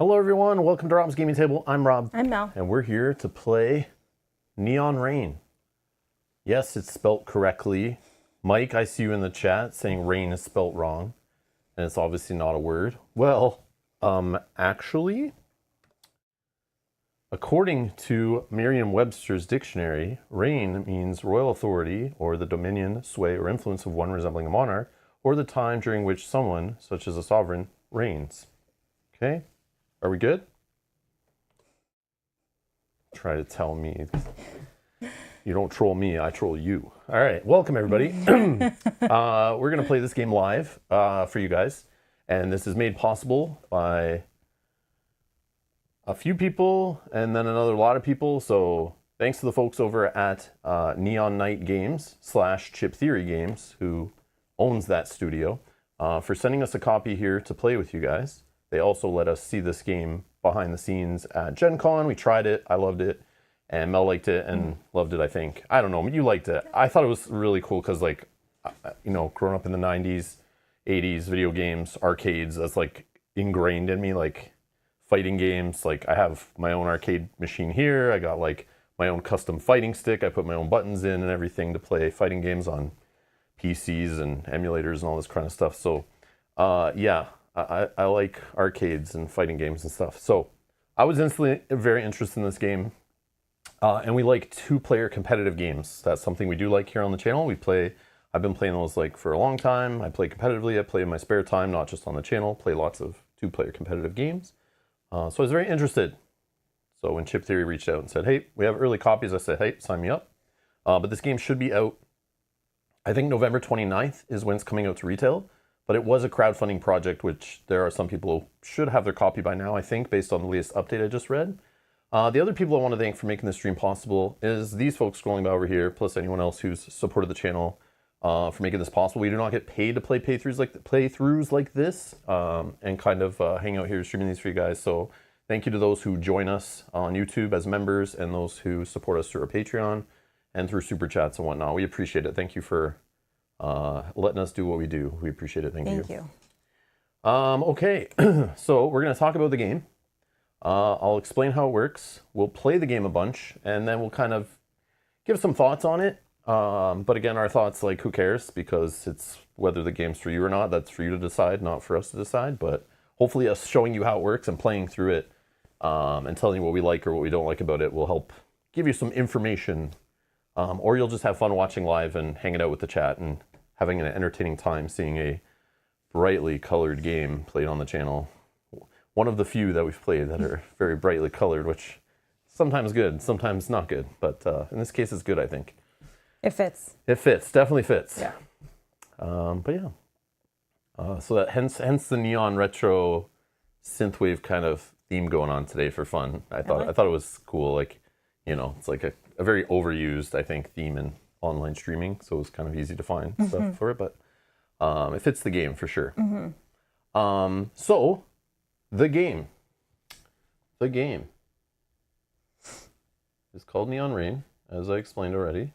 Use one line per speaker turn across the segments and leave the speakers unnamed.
Hello everyone, welcome to Rob's Gaming Table. I'm Rob.
I'm Mel.
And we're here to play Neon Rain. Yes, it's spelt correctly. Mike, I see you in the chat saying rain is spelt wrong. And it's obviously not a word. Well, actually, according to Merriam-Webster's dictionary, reign means royal authority or the dominion, sway, or influence of one resembling a monarch, or the time during which someone, such as a sovereign, reigns. Okay? Are we good? Try to tell me. You don't troll me, I troll you. All right, welcome everybody. We're gonna play this game live for you guys. And this is made possible by a few people and then another lot of people. So thanks to the folks over at Neon Night Games / Chip Theory Games, who owns that studio, for sending us a copy here to play with you guys. They also let us see this game behind the scenes at Gen Con. We tried it, I loved it, and Mel liked it and loved it, I think. I don't know, you liked it. I thought it was really cool because, like, you know, growing up in the 90s, 80s, video games, arcades, that's like ingrained in me, like fighting games. Like, I have my own arcade machine here. I got like my own custom fighting stick. I put my own buttons in and everything to play fighting games on PCs and emulators and all this kind of stuff. So, yeah. I like arcades and fighting games and stuff. So I was instantly very interested in this game. And we like two-player competitive games. That's something we do like here on the channel. I've been playing those like for a long time. I play competitively. I play in my spare time, not just on the channel. Play lots of two-player competitive games. So I was very interested. So when Chip Theory reached out and said, hey, we have early copies, I said, hey, sign me up. But this game should be out, I think November 29th is when it's coming out to retail. But it was a crowdfunding project, which there are some people who should have their copy by now, I think, based on the latest update I just read. The other people I want to thank for making this stream possible is these folks scrolling by over here, plus anyone else who's supported the channel for making this possible. We do not get paid to play playthroughs like this and kind of hang out here streaming these for you guys. So thank you to those who join us on YouTube as members and those who support us through our Patreon and through Super Chats and whatnot. We appreciate it. Thank you for letting us do what we do. We appreciate it. Thank you. Okay, so we're going to talk about the game. I'll explain how it works. We'll play the game a bunch, and then we'll kind of give some thoughts on it. But again, our thoughts, like, who cares? Because it's whether the game's for you or not, that's for you to decide, not for us to decide. But hopefully us showing you how it works and playing through it and telling you what we like or what we don't like about it will help give you some information. Or you'll just have fun watching live and hanging out with the chat and having an entertaining time seeing a brightly colored game played on the channel. One of the few that we've played that are very brightly colored, which sometimes good, sometimes not good. But in this case, it's good, I think.
It fits.
It fits, definitely fits.
Yeah.
But yeah. So that hence the neon retro synthwave kind of theme going on today for fun. I thought it was cool. Like, you know, it's like a very overused, I think, theme in online streaming, so it was kind of easy to find stuff for it, but it fits the game for sure. So the game is called Neon Rain, as I explained already,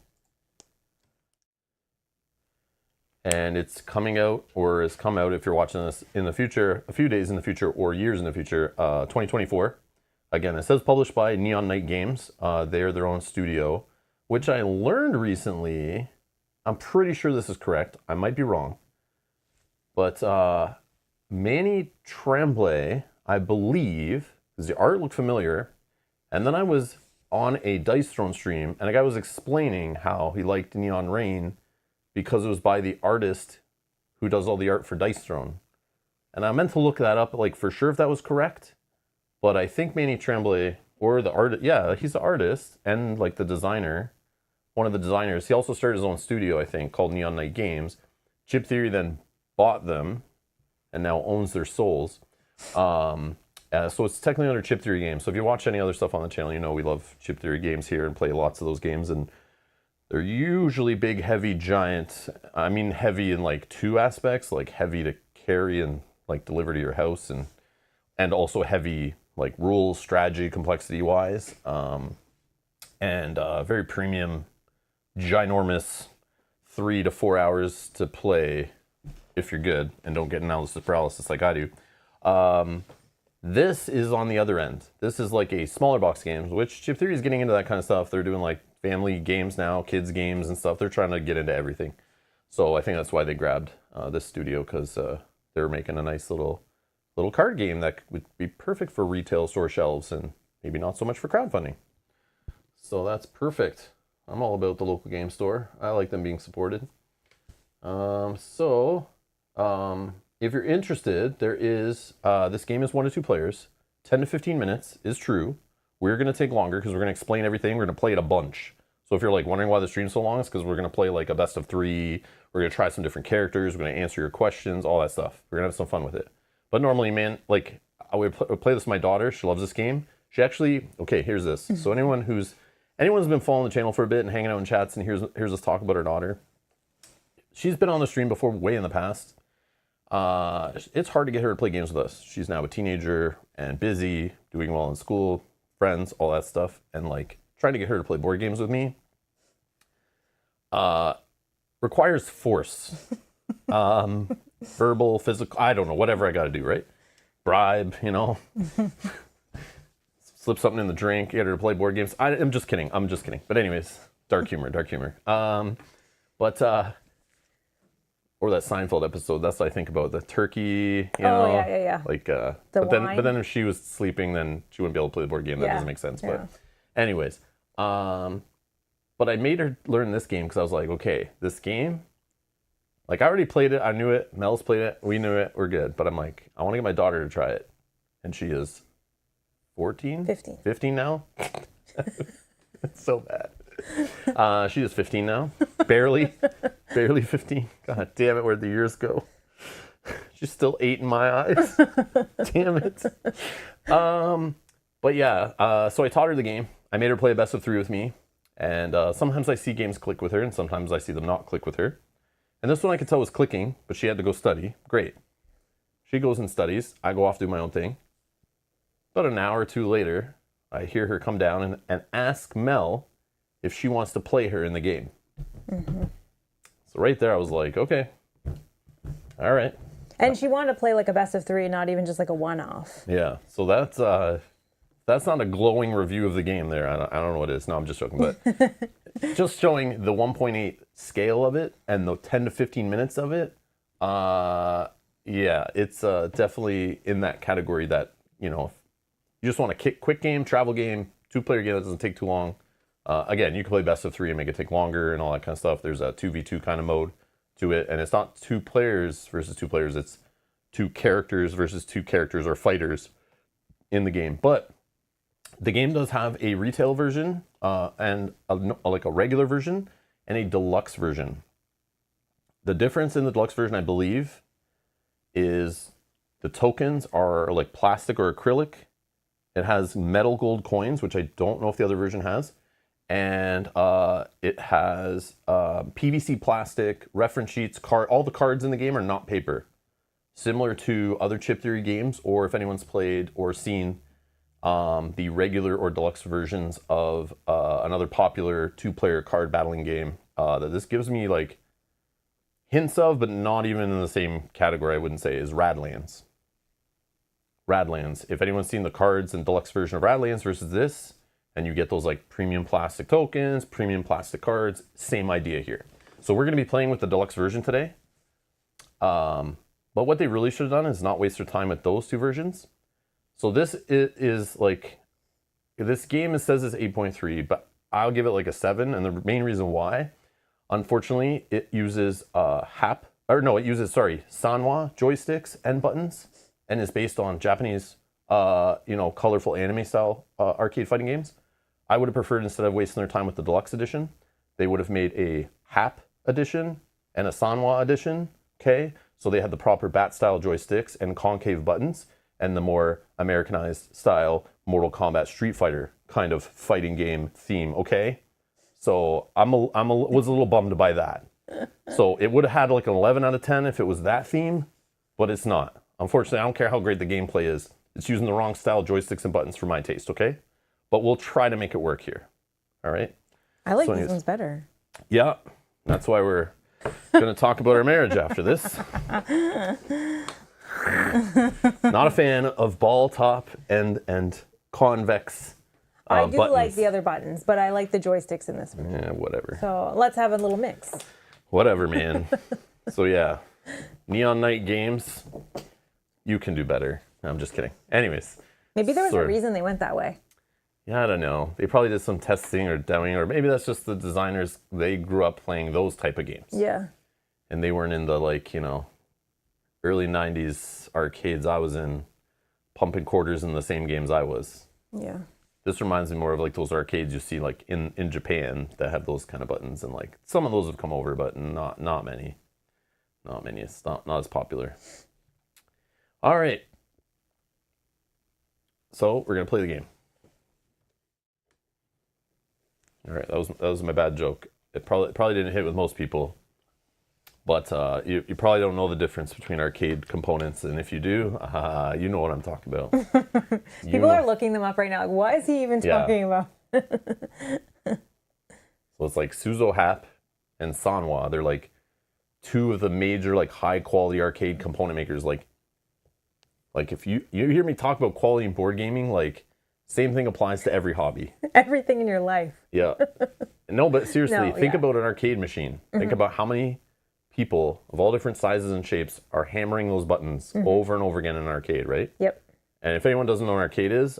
and it's coming out, or has come out if you're watching this in the future, a few days in the future or years in the future, 2024. Again, it says published by Neon Night Games. They're their own studio, which I learned recently. I'm pretty sure this is correct. I might be wrong. But Manny Tremblay, I believe, because the art looked familiar. And then I was on a Dice Throne stream, and a guy was explaining how he liked Neon Rain because it was by the artist who does all the art for Dice Throne. And I meant to look that up, like, for sure if that was correct. But I think Manny Tremblay, or the artist, yeah, he's the artist and like the designer, one of the designers. He also started his own studio, I think, called Neon Night Games. Chip Theory then bought them and now owns their souls. So it's technically under Chip Theory Games. So if you watch any other stuff on the channel, you know we love Chip Theory Games here and play lots of those games. And they're usually big, heavy, giant. I mean, heavy in like two aspects, like heavy to carry and like deliver to your house, and also heavy like rules, strategy, complexity wise, and very premium, ginormous, 3 to 4 hours to play if you're good and don't get analysis paralysis like I do. This is on the other end. This is like a smaller box games, which Chip Theory is getting into that kind of stuff. They're doing like family games now, kids games and stuff. They're trying to get into everything. So I think that's why they grabbed this studio, because they're making a nice little card game that would be perfect for retail store shelves and maybe not so much for crowdfunding. So that's perfect. I'm all about the local game store. I like them being supported. If you're interested, there is, this game is 1 to 2 players. 10 to 15 minutes is true. We're going to take longer because we're going to explain everything. We're going to play it a bunch. So if you're like wondering why the stream's so long, it's because we're going to play like a best of 3. We're going to try some different characters. We're going to answer your questions, all that stuff. We're going to have some fun with it. But normally, man, like I would play this with my daughter. She loves this game. She actually, okay, here's this. So anyone's been following the channel for a bit and hanging out in chats and here's us talk about her daughter. She's been on the stream before, way in the past. It's hard to get her to play games with us. She's now a teenager and busy, doing well in school, friends, all that stuff. And like trying to get her to play board games with me requires force. Verbal, physical, I don't know, whatever I got to do, right? Bribe, slip something in the drink, get her to play board games. I'm just kidding. But anyways, dark humor. Or that Seinfeld episode, that's what I think about, the turkey,
yeah.
Like, but then if she was sleeping, then she wouldn't be able to play the board game. That doesn't make sense. Yeah. But anyways, but I made her learn this game because I was like, okay, this game, like I already played it. I knew it. Mel's played it. We knew it. We're good. But I'm like, I want to get my daughter to try it. And she is 15 now. It's so bad. She is 15 now. Barely 15. God damn it, where'd the years go? She's still 8 in my eyes. Damn it. But yeah, so I taught her the game. I made her play a best of 3 with me. And sometimes I see games click with her, and sometimes I see them not click with her. And this one I could tell was clicking, but she had to go study. Great. She goes and studies. I go off do my own thing. About an hour or 2 later, I hear her come down and ask Mel if she wants to play her in the game. Mm-hmm. So right there, I was like, okay, all right.
And she wanted to play like a best of 3, not even just like a one-off.
Yeah, so that's not a glowing review of the game there. I don't know what it is. No, I'm just joking. But just showing the 1.8 scale of it and the 10 to 15 minutes of it, yeah, it's definitely in that category that, you just want a quick game, travel game, 2-player game that doesn't take too long. Again, you can play best of 3 and make it take longer and all that kind of stuff. There's a 2v2 kind of mode to it. And it's not 2 players versus 2 players. It's 2 characters versus 2 characters or fighters in the game. But the game does have a retail version and like a regular version and a deluxe version. The difference in the deluxe version, I believe, is the tokens are like plastic or acrylic. It has metal gold coins, which I don't know if the other version has. And it has PVC plastic, reference sheets, all the cards in the game are not paper. Similar to other Chip Theory games, or if anyone's played or seen the regular or deluxe versions of another popular 2-player card battling game that this gives me like hints of, but not even in the same category, I wouldn't say, is Radlands. If anyone's seen the cards and deluxe version of Radlands versus this, and you get those like premium plastic tokens, premium plastic cards, same idea here. So we're going to be playing with the deluxe version today. But what they really should have done is not waste their time with those 2 versions. So this is like, this game says it's 8.3, but I'll give it like a 7. And the main reason why, unfortunately, it uses Sanwa joysticks and buttons, and is based on Japanese, colorful anime style arcade fighting games. I would have preferred, instead of wasting their time with the deluxe edition, they would have made a HAP edition and a Sanwa edition. Okay, so they had the proper bat style joysticks and concave buttons, and the more Americanized style Mortal Kombat Street Fighter kind of fighting game theme. Okay, so I was a little bummed by that. So it would have had like an 11 out of 10 if it was that theme, but it's not. Unfortunately, I don't care how great the gameplay is. It's using the wrong style joysticks and buttons for my taste, okay? But we'll try to make it work here. All right?
I like these ones better.
Yeah. That's why we're going to talk about our marriage after this. Not a fan of ball top and convex
I do like
buttons.
the other buttons, but I like the joysticks in this one.
Yeah, whatever.
So let's have a little mix.
Whatever, man. So yeah, Neon Night Games, you can do better. No, I'm just kidding. Anyways,
Maybe there was
Sort
a
of.
reason they went that way.
yeah, I don't know. They probably did some testing or demoing, or maybe that's just the designers. They grew up playing those type of games,
Yeah.
and they weren't in the early '90s arcades I was in, pumping quarters in the same games I was.
Yeah.
This reminds me more of like those arcades you see like in Japan that have those kind of buttons, and like some of those have come over, but not many. Not many. It's not as popular. All right. So we're gonna play the game. All right, that was my bad joke. It probably didn't hit with most people, but you probably don't know the difference between arcade components, and if you do, you know what I'm talking about.
People are looking them up right now. Like, what is he even
Yeah.
talking about?
So it's like Suzo Hap and Sanwa. They're like two of the major like high quality arcade component makers. Like if you hear me talk about quality in board gaming, like same thing applies to every hobby.
Everything in your life.
Yeah. No, but seriously,
No,
think
yeah. Mm-hmm.
about an arcade machine. Think about how many people of all different sizes and shapes are hammering those buttons
Mm-hmm.
over and over again in an arcade, right?
Yep.
And if anyone doesn't know what an arcade is,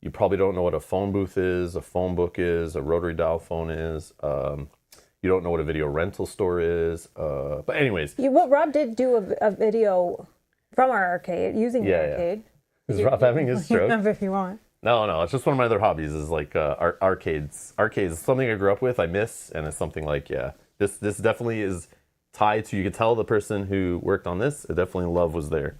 you probably don't know what a phone booth is, a phone book is, a rotary dial phone is. You don't know what a video rental store is. But anyways,
Well, Rob did do a video from our arcade, using the
Yeah, yeah.
arcade.
is Rob having his stroke?
If you want.
No, it's just one of my other hobbies is like arcades. Arcades is something I grew up with, I miss, and it's something like, yeah, this definitely is tied to, you could tell the person who worked on this, it definitely love was there.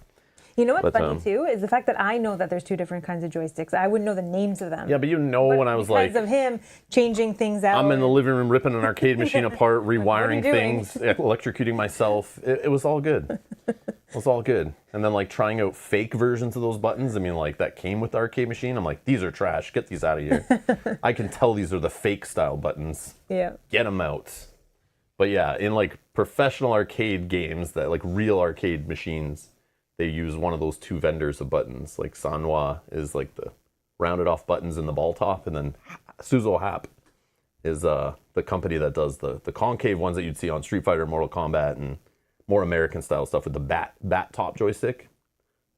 You know what's
But,
funny too is the fact that I know that there's two different kinds of joysticks. I wouldn't know the names of them.
Yeah, but when I was like,
because of him changing things out.
I'm in the living room ripping an arcade machine apart, rewiring
doing?
things, electrocuting myself. It was all good. It was all good. And then like trying out fake versions of those buttons. I mean, like that came with the arcade machine. I'm like, these are trash. Get these out of here. I can tell these are the fake style buttons.
Yeah.
Get them out. But yeah, in like professional arcade games, that like real arcade machines, they use one of those two vendors of buttons. Like Sanwa is like the rounded off buttons in the ball top, and then Suzo Hap is the company that does the concave ones that you'd see on Street Fighter, Mortal Kombat, and more American style stuff with the bat top joystick.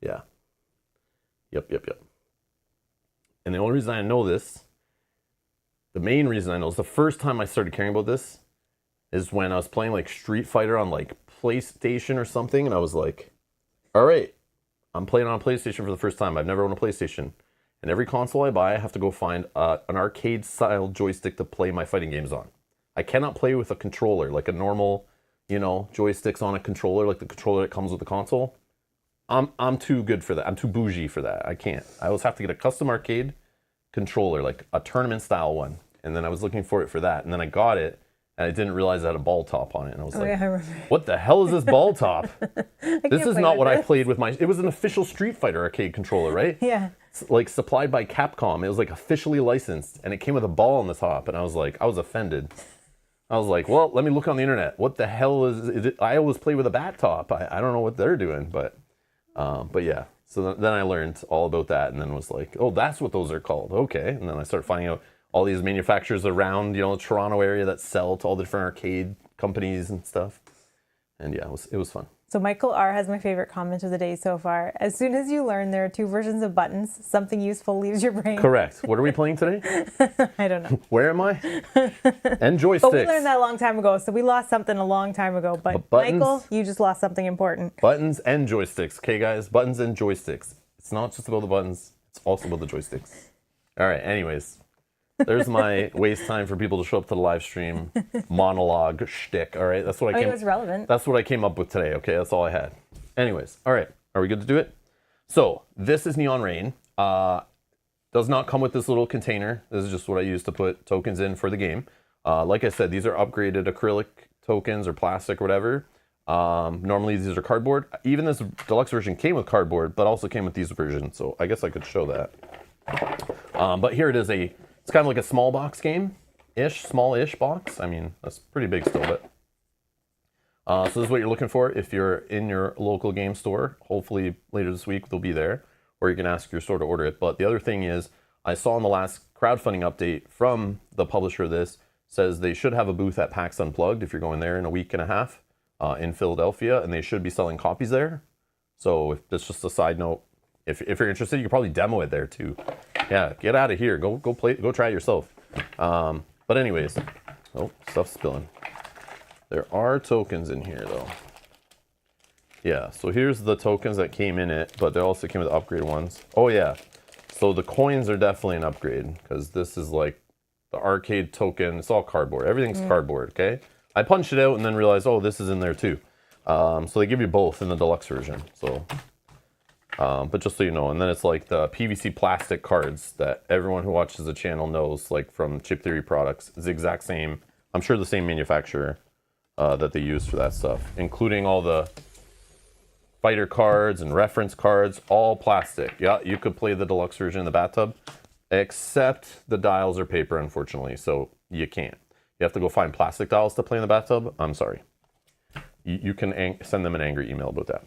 Yeah. Yep. And the only reason I know this, the main reason I know is the first time I started caring about this is when I was playing like Street Fighter on like PlayStation or something, and I was like, all right, I'm playing on a PlayStation for the first time. I've never owned a PlayStation. And every console I buy, I have to go find an arcade-style joystick to play my fighting games on. I cannot play with a controller, like a normal, joysticks on a controller, like the controller that comes with the console. I'm too good for that. I'm too bougie for that. I can't. I always have to get a custom arcade controller, like a tournament-style one. And then I was looking for it for that. And then I got it, and I didn't realize it had a ball top on it. And I was like,
Yeah, I remember.
what the hell is this ball top? This is
play
not
with
what I
this.
played with my... It was an official Street Fighter arcade controller, right?
Yeah.
It's like supplied by Capcom. It was like officially licensed, and it came with a ball on the top, and I was like, I was offended. I was like, well, let me look on the internet. What the hell is it? I always play with a bat top. I don't know what they're doing, but yeah. So then I learned all about that, and then was like, oh, that's what those are called. Okay. And then I started finding out all these manufacturers around, the Toronto area that sell to all the different arcade companies and stuff. And yeah, it was fun.
So Michael R. has my favorite comment of the day so far. As soon as you learn there are two versions of buttons, something useful leaves your brain.
Correct. What are we playing today?
I don't know.
Where am I? And joysticks.
But we learned that a long time ago, so we lost something a long time ago. But
buttons-
Michael, you just lost something important.
Buttons and joysticks. Okay, guys? Buttons and joysticks. It's not just about the buttons. It's also about the joysticks. All right. Anyways, there's my waste time for people to show up to the live stream monologue shtick. All right. That's what
I mean, it was relevant.
That's what I came up with today. Okay. That's all I had. Anyways. All right. Are we good to do it? So this is Neon Rain. Does not come with this little container. This is just what I use to put tokens in for the game. Like I said, these are upgraded acrylic tokens or plastic or whatever. Normally these are cardboard. Even this deluxe version came with cardboard, but also came with these versions. So I guess I could show that. But here it is. It's kind of like a small box game-ish, small-ish box. I mean, that's pretty big still, but So this is what you're looking for if you're in your local game store. Hopefully later this week they'll be there, or you can ask your store to order it. But the other thing is, I saw in the last crowdfunding update from the publisher of this, says they should have a booth at PAX Unplugged if you're going there in a week and a half in Philadelphia, and they should be selling copies there. So if that's just a side note, if you're interested, you can probably demo it there too. Yeah, get out of here. Go play. Go try it yourself. But anyways, oh, stuff's spilling. There are tokens in here though. Yeah, so here's the tokens that came in it, but they also came with upgraded ones. Oh yeah, so the coins are definitely an upgrade because this is like the arcade token. It's all cardboard. Everything's cardboard, okay? I punched it out and then realized, oh, this is in there too. So they give you both in the deluxe version. So, but just so you know, and then it's like the PVC plastic cards that everyone who watches the channel knows, like from Chip Theory products. It's the exact same, I'm sure the same manufacturer that they use for that stuff, including all the fighter cards and reference cards, all plastic. Yeah, you could play the deluxe version in the bathtub, except the dials are paper, unfortunately, so you can't. You have to go find plastic dials to play in the bathtub. I'm sorry. You can send them an angry email about that.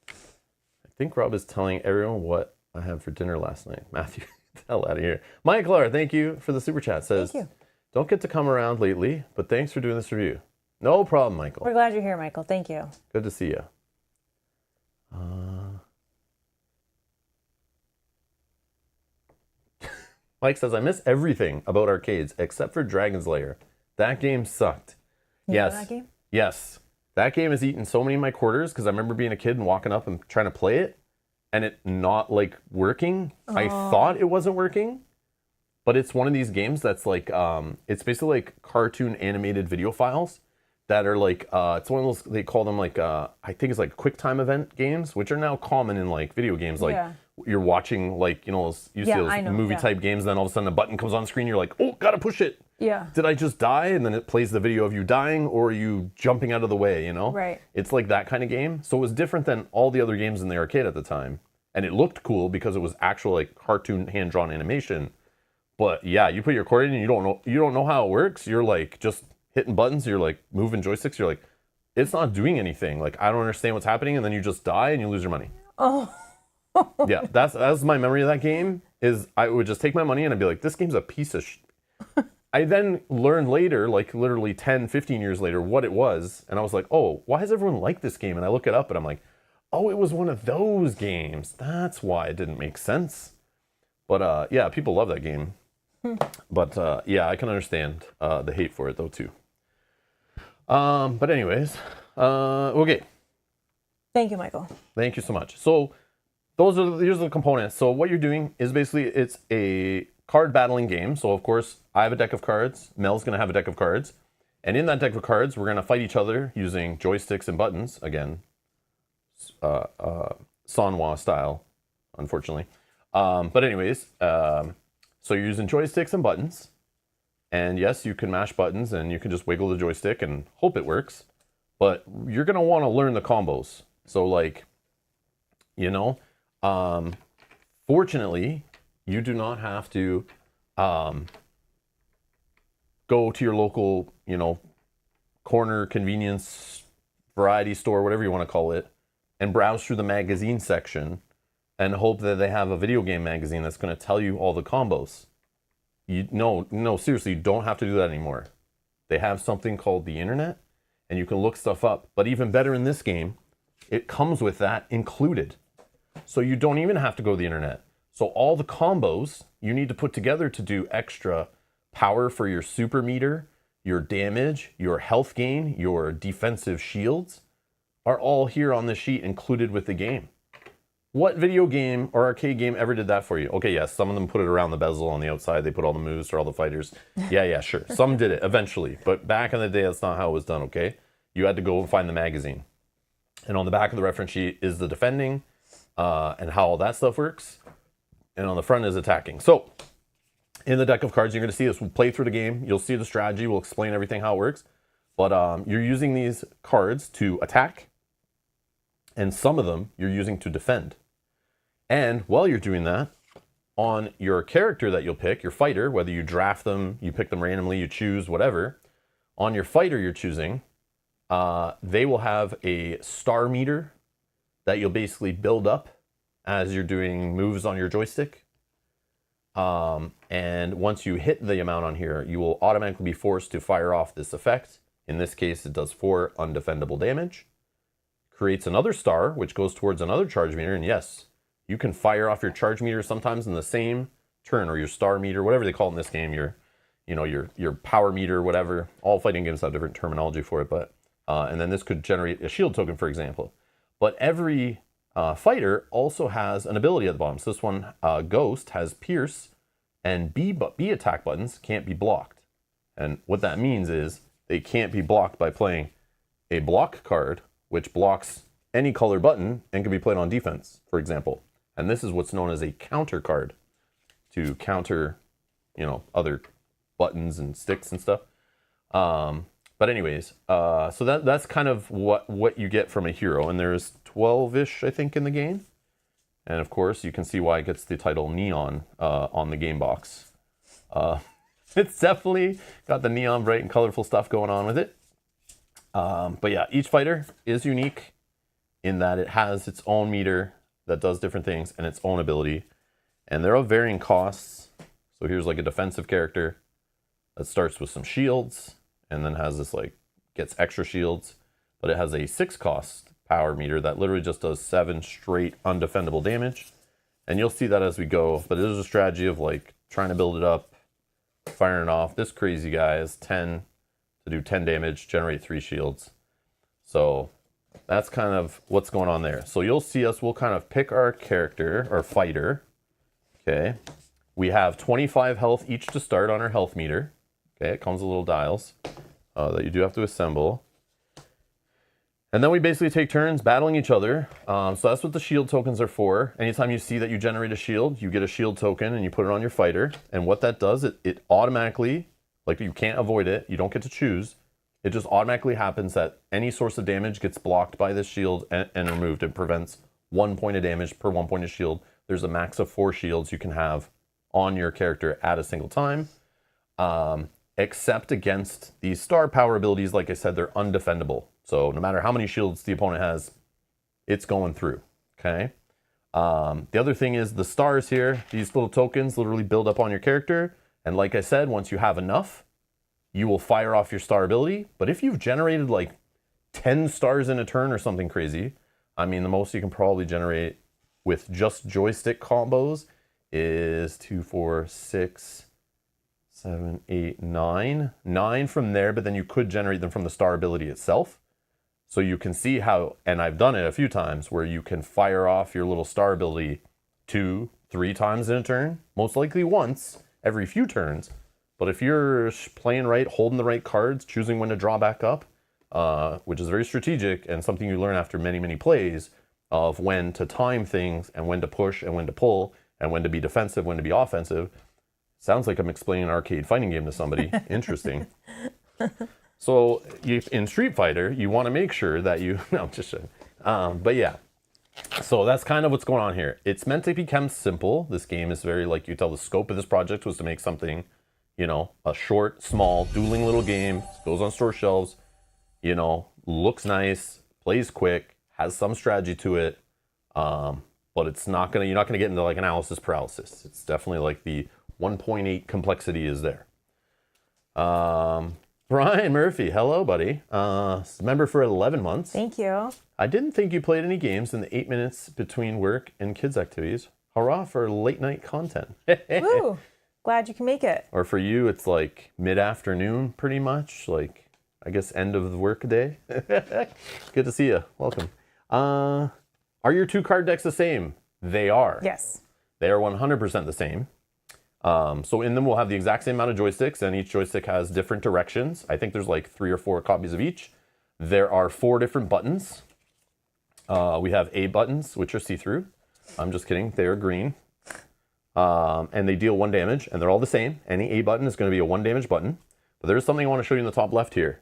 I think Rob is telling everyone what I had for dinner last night. Matthew, get the hell out of here. Mike Lahr, thank you for the super chat. Says,
Thank you.
Don't get to come around lately, but thanks for doing this review. No problem, Michael.
We're glad you're here, Michael. Thank you.
Good to see you. Mike says, I miss everything about arcades except for Dragon's Lair. That game sucked.
You
Yes.
know that game?
Yes. That game has eaten so many of my quarters because I remember being a kid and walking up and trying to play it and it not like working. I thought it wasn't working, but it's one of these games that's like, it's basically like cartoon animated video files that are like, it's one of those, they call them like, I think it's like quick time event games, which are now common in like video games. Like you're watching like, you know, you see those movie type games, then all of a sudden a button comes on screen, you're like, oh, gotta push it.
Yeah.
Did I just die? And then it plays the video of you dying or you jumping out of the way, you know?
Right.
It's like that kind of game. So it was different than all the other games in the arcade at the time. And it looked cool because it was actual like cartoon hand-drawn animation. But yeah, you put your cord in and you don't know how it works. You're like just hitting buttons, you're like moving joysticks, you're like, it's not doing anything. Like I don't understand what's happening, and then you just die and you lose your money.
Oh.
Yeah, that's my memory of that game, is I would just take my money and I'd be like, this game's a piece of I then learned later, like literally 10, 15 years later, what it was. And I was like, oh, why does everyone like this game? And I look it up and I'm like, oh, it was one of those games. That's why it didn't make sense. But yeah, people love that game. But yeah, I can understand the hate for it though too. But anyways, okay.
Thank you, Michael.
Thank you so much. So here's the components. So what you're doing is basically it's a card battling game. So of course I have a deck of cards. Mel's gonna have a deck of cards, and in that deck of cards we're gonna fight each other using joysticks and buttons again, Sanwa style, unfortunately. But anyways, so you're using joysticks and buttons, and yes, you can mash buttons and you can just wiggle the joystick and hope it works. But you're gonna want to learn the combos. So like, you know, fortunately, you do not have to go to your local, you know, corner convenience variety store, whatever you want to call it, and browse through the magazine section and hope that they have a video game magazine that's going to tell you all the combos. No, seriously, you don't have to do that anymore. They have something called the internet, and you can look stuff up. But even better in this game, it comes with that included. So you don't even have to go to the internet. So all the combos you need to put together to do extra power for your super meter, your damage, your health gain, your defensive shields are all here on the sheet included with the game. What video game or arcade game ever did that for you? Okay, yes, some of them put it around the bezel on the outside. They put all the moves for all the fighters. Yeah, sure. Some did it eventually. But back in the day, that's not how it was done, okay? You had to go and find the magazine. And on the back of the reference sheet is the defending and how all that stuff works. And on the front is attacking. So in the deck of cards, you're going to see this. We'll play through the game. You'll see the strategy. We'll explain everything, how it works. But you're using these cards to attack. And some of them you're using to defend. And while you're doing that, on your character that you'll pick, your fighter, whether you draft them, you pick them randomly, you choose, whatever, on your fighter you're choosing, They will have a star meter that you'll basically build up as you're doing moves on your joystick. And once you hit the amount on here, you will automatically be forced to fire off this effect. In this case, it does 4 undefendable damage. Creates another star, which goes towards another charge meter. And yes, you can fire off your charge meter sometimes in the same turn, or your star meter, whatever they call it in this game, your power meter, whatever. All fighting games have different terminology for it, but and then this could generate a shield token, for example. But every fighter also has an ability at the bottom. So this one, Ghost, has Pierce, and B attack buttons can't be blocked. And what that means is they can't be blocked by playing a block card, which blocks any color button and can be played on defense, for example. And this is what's known as a counter card, to counter, other buttons and sticks and stuff. But anyways, so that's kind of what you get from a hero. And there's 12-ish, I think, in the game. And of course, you can see why it gets the title Neon on the game box. It's definitely got the neon bright and colorful stuff going on with it. But yeah, each fighter is unique in that it has its own meter that does different things and its own ability. And they're of varying costs. So here's like a defensive character that starts with some shields and then has this gets extra shields, but it has a 6 cost power meter that literally just does 7 straight undefendable damage. And you'll see that as we go, but it is a strategy of trying to build it up, firing it off. This crazy guy is 10 to do 10 damage, generate 3 shields. So that's kind of what's going on there. So you'll see we'll kind of pick our character, our fighter. Okay. We have 25 health each to start on our health meter. Okay, it comes with little dials that you do have to assemble. And then we basically take turns battling each other. So that's what the shield tokens are for. Anytime you see that you generate a shield, you get a shield token and you put it on your fighter. And what that does, it automatically, you can't avoid it, you don't get to choose. It just automatically happens that any source of damage gets blocked by this shield and removed. It prevents 1 point of damage per 1 point of shield. There's a max of 4 shields you can have on your character at a single time. Except against these star power abilities, like I said, they're undefendable. So no matter how many shields the opponent has, it's going through, okay? The other thing is the stars here, these little tokens literally build up on your character. And like I said, once you have enough, you will fire off your star ability. But if you've generated 10 stars in a turn or something crazy, I mean, the most you can probably generate with just joystick combos is 2, 4, 6, 7, 8, 9. 9 from there, but then you could generate them from the star ability itself. So you can see how, and I've done it a few times, where you can fire off your little star ability 2, 3 times in a turn, most likely once every few turns. But if you're playing right, holding the right cards, choosing when to draw back up, which is very strategic and something you learn after many, many plays of when to time things and when to push and when to pull and when to be defensive, when to be offensive. Sounds like I'm explaining an arcade fighting game to somebody. Interesting. So in Street Fighter, you want to make sure that you... No, I'm just kidding. But yeah. So that's kind of what's going on here. It's meant to become simple. This game is very, you tell, the scope of this project was to make something, a short, small, dueling little game. Goes on store shelves, looks nice, plays quick, has some strategy to it. But you're not going to get into analysis paralysis. It's definitely the 1.8 complexity is there. Brian Murphy, hello, buddy. Member for 11 months.
Thank you.
I didn't think you played any games in the 8 minutes between work and kids' activities. Hurrah for late night content.
Woo! Glad you can make it.
Or for you, it's mid-afternoon, pretty much. I guess end of the work day. Good to see you. Welcome. Are your 2 card decks the same? They are.
Yes.
They are 100% the same. So in them, we'll have the exact same amount of joysticks, and each joystick has different directions. I think there's 3 or 4 copies of each. There are 4 different buttons. We have A buttons, which are see-through. I'm just kidding. They are green. And they deal 1 damage, and they're all the same. Any A button is going to be a 1 damage button. But there's something I want to show you in the top left here.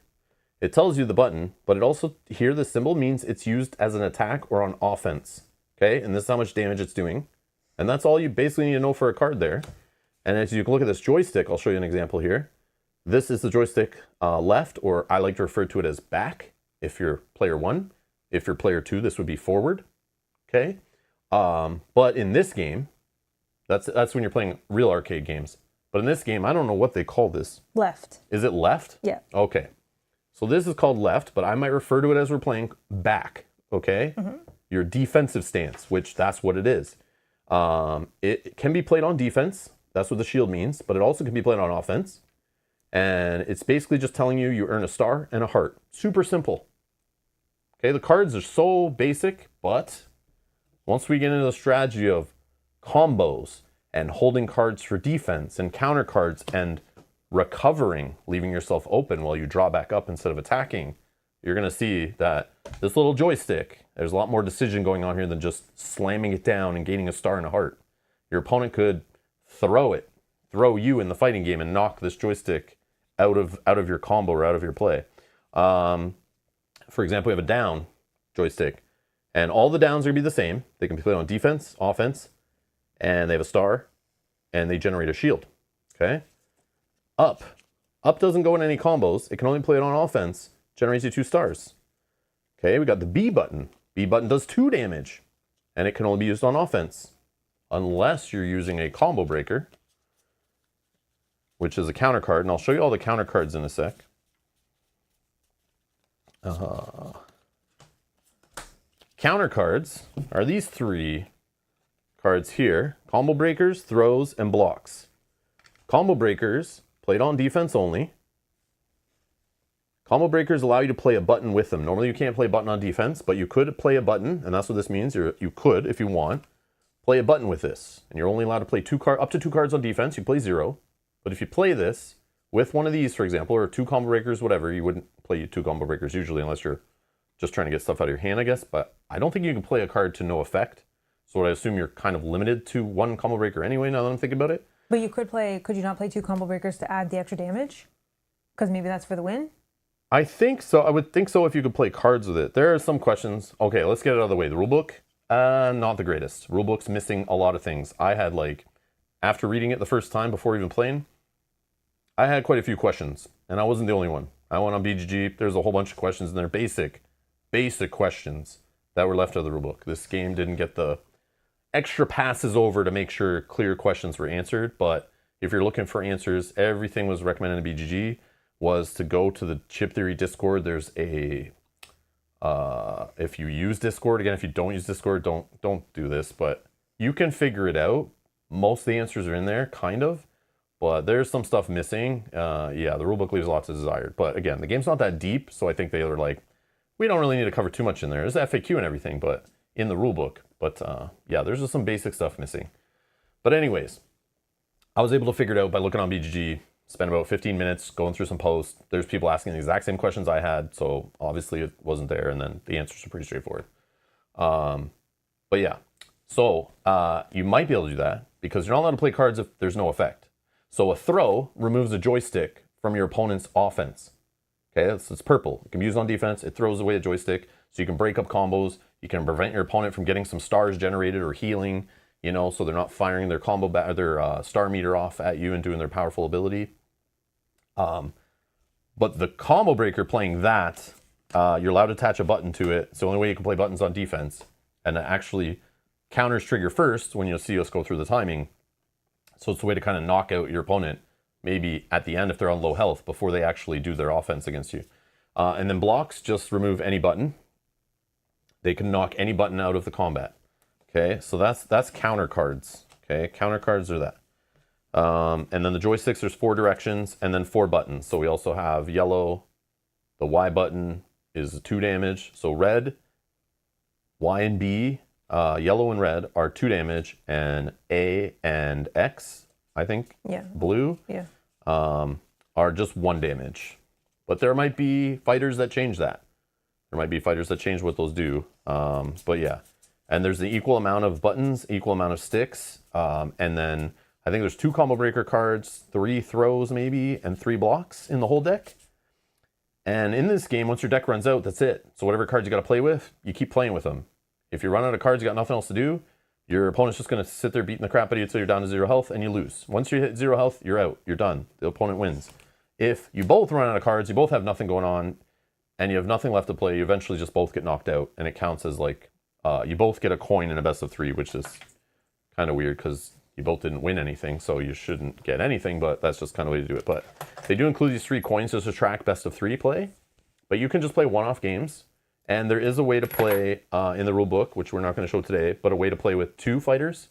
It tells you the button, but it also, here, the symbol means it's used as an attack or on offense. Okay, and this is how much damage it's doing. And that's all you basically need to know for a card there. And as you look at this joystick, I'll show you an example here. This is the joystick left, or I like to refer to it as back. if you're player 1. If you're player 2, this would be forward. Okay? But in this game, that's when you're playing real arcade games. But in this game, I don't know what they call this.
Left.
Is it left?
Yeah.
Okay. So this is called left, but I might refer to it as we're playing back. Okay? Your defensive stance, which that's what it is. It can be played on defense. That's what the shield means. But it also can be played on offense. And it's basically just telling you earn a star and a heart. Super simple. Okay, the cards are so basic, but once we get into the strategy of combos and holding cards for defense and counter cards and recovering, leaving yourself open while you draw back up instead of attacking, you're going to see that this little joystick, there's a lot more decision going on here than just slamming it down and gaining a star and a heart. Your opponent could throw you in the fighting game and knock this joystick out of your combo or out of your play. For example, we have a down joystick, and all the downs are going to be the same. They can be played on defense, offense, and they have a star, and they generate a shield. Okay? Up doesn't go in any combos. It can only play it on offense, generates you 2 stars. Okay, we got the B button. B button does 2 damage, and it can only be used on offense, unless you're using a combo breaker, which is a counter card, and I'll show you all the counter cards in a sec. Counter cards are these 3 cards here: combo breakers, throws, and blocks. Combo breakers played on defense only. Combo breakers allow you to play a button with them. Normally you can't play a button on defense, but you could play a button, and that's what this means. You could, if you want, play a button with this, and you're only allowed to play up to 2 cards on defense. You play 0. But if you play this with one of these, for example, or 2 combo breakers, whatever, you wouldn't play 2 combo breakers usually unless you're just trying to get stuff out of your hand, I guess. But I don't think you can play a card to no effect. So I assume you're kind of limited to 1 combo breaker anyway, now that I'm thinking about it.
But could you not play 2 combo breakers to add the extra damage? Because maybe that's for the win?
I think so. I would think so if you could play cards with it. There are some questions. Okay, let's get it out of the way. The rulebook, not the greatest. Rulebook's missing a lot of things. I had after reading it the first time before even playing, I had quite a few questions, and I wasn't the only one. I went on BGG. There's a whole bunch of questions in there, basic questions that were left out of the rulebook. This game didn't get the extra passes over to make sure clear questions were answered, but if you're looking for answers, everything was recommended in BGG was to go to the Chip Theory Discord. There's a if you use Discord, again, if you don't use Discord, don't do this, but you can figure it out. Most of the answers are in there, kind of. But there's some stuff missing. Yeah, the rulebook leaves a lot to desired. But again, the game's not that deep, so I think they were like, we don't really need to cover too much in there. There's FAQ and everything, but in the rulebook. But yeah, there's just some basic stuff missing. But anyways, I was able to figure it out by looking on BGG, spent about 15 minutes going through some posts. There's people asking the exact same questions I had, so obviously it wasn't there, and then the answers are pretty straightforward. But yeah, so you might be able to do that because you're not allowed to play cards if there's no effect. So a throw removes a joystick from your opponent's offense. Okay, it's purple. It can be used on defense. It throws away a joystick, so you can break up combos. You can prevent your opponent from getting some stars generated or healing, so they're not firing their their star meter off at you and doing their powerful ability. But the combo breaker playing that, you're allowed to attach a button to it. It's the only way you can play buttons on defense. And it actually counters trigger first when you'll see us go through the timing. So it's a way to kind of knock out your opponent, maybe at the end if they're on low health, before they actually do their offense against you. And then blocks just remove any button. They can knock any button out of the combat. Okay, so that's counter cards. Okay, counter cards are that. And then the joysticks, there's 4 directions and then 4 buttons. So we also have yellow. The Y button is 2 damage. So red, Y and B, yellow and red are 2 damage, and A and X, I think, blue, are just 1 damage. But there might be fighters that change that. There might be fighters that change what those do. But yeah, and there's the equal amount of buttons, equal amount of sticks, and then I think there's 2 combo breaker cards, 3 throws maybe, and 3 blocks in the whole deck. And in this game, once your deck runs out, that's it. So whatever cards you got to play with, you keep playing with them. If you run out of cards, you got nothing else to do, your opponent's just going to sit there beating the crap out of you until you're down to 0 health and you lose. Once you hit 0 health, you're out. You're done. The opponent wins. If you both run out of cards, you both have nothing going on, and you have nothing left to play, you eventually just both get knocked out, and it counts as like you both get a coin in a best of 3, which is kind of weird because you both didn't win anything, so you shouldn't get anything, but that's just kind of the way to do it. But they do include these 3 coins just to track best of 3 play, but you can just play one-off games, and there is a way to play in the rule book, which we're not going to show today, but a way to play with 2 fighters,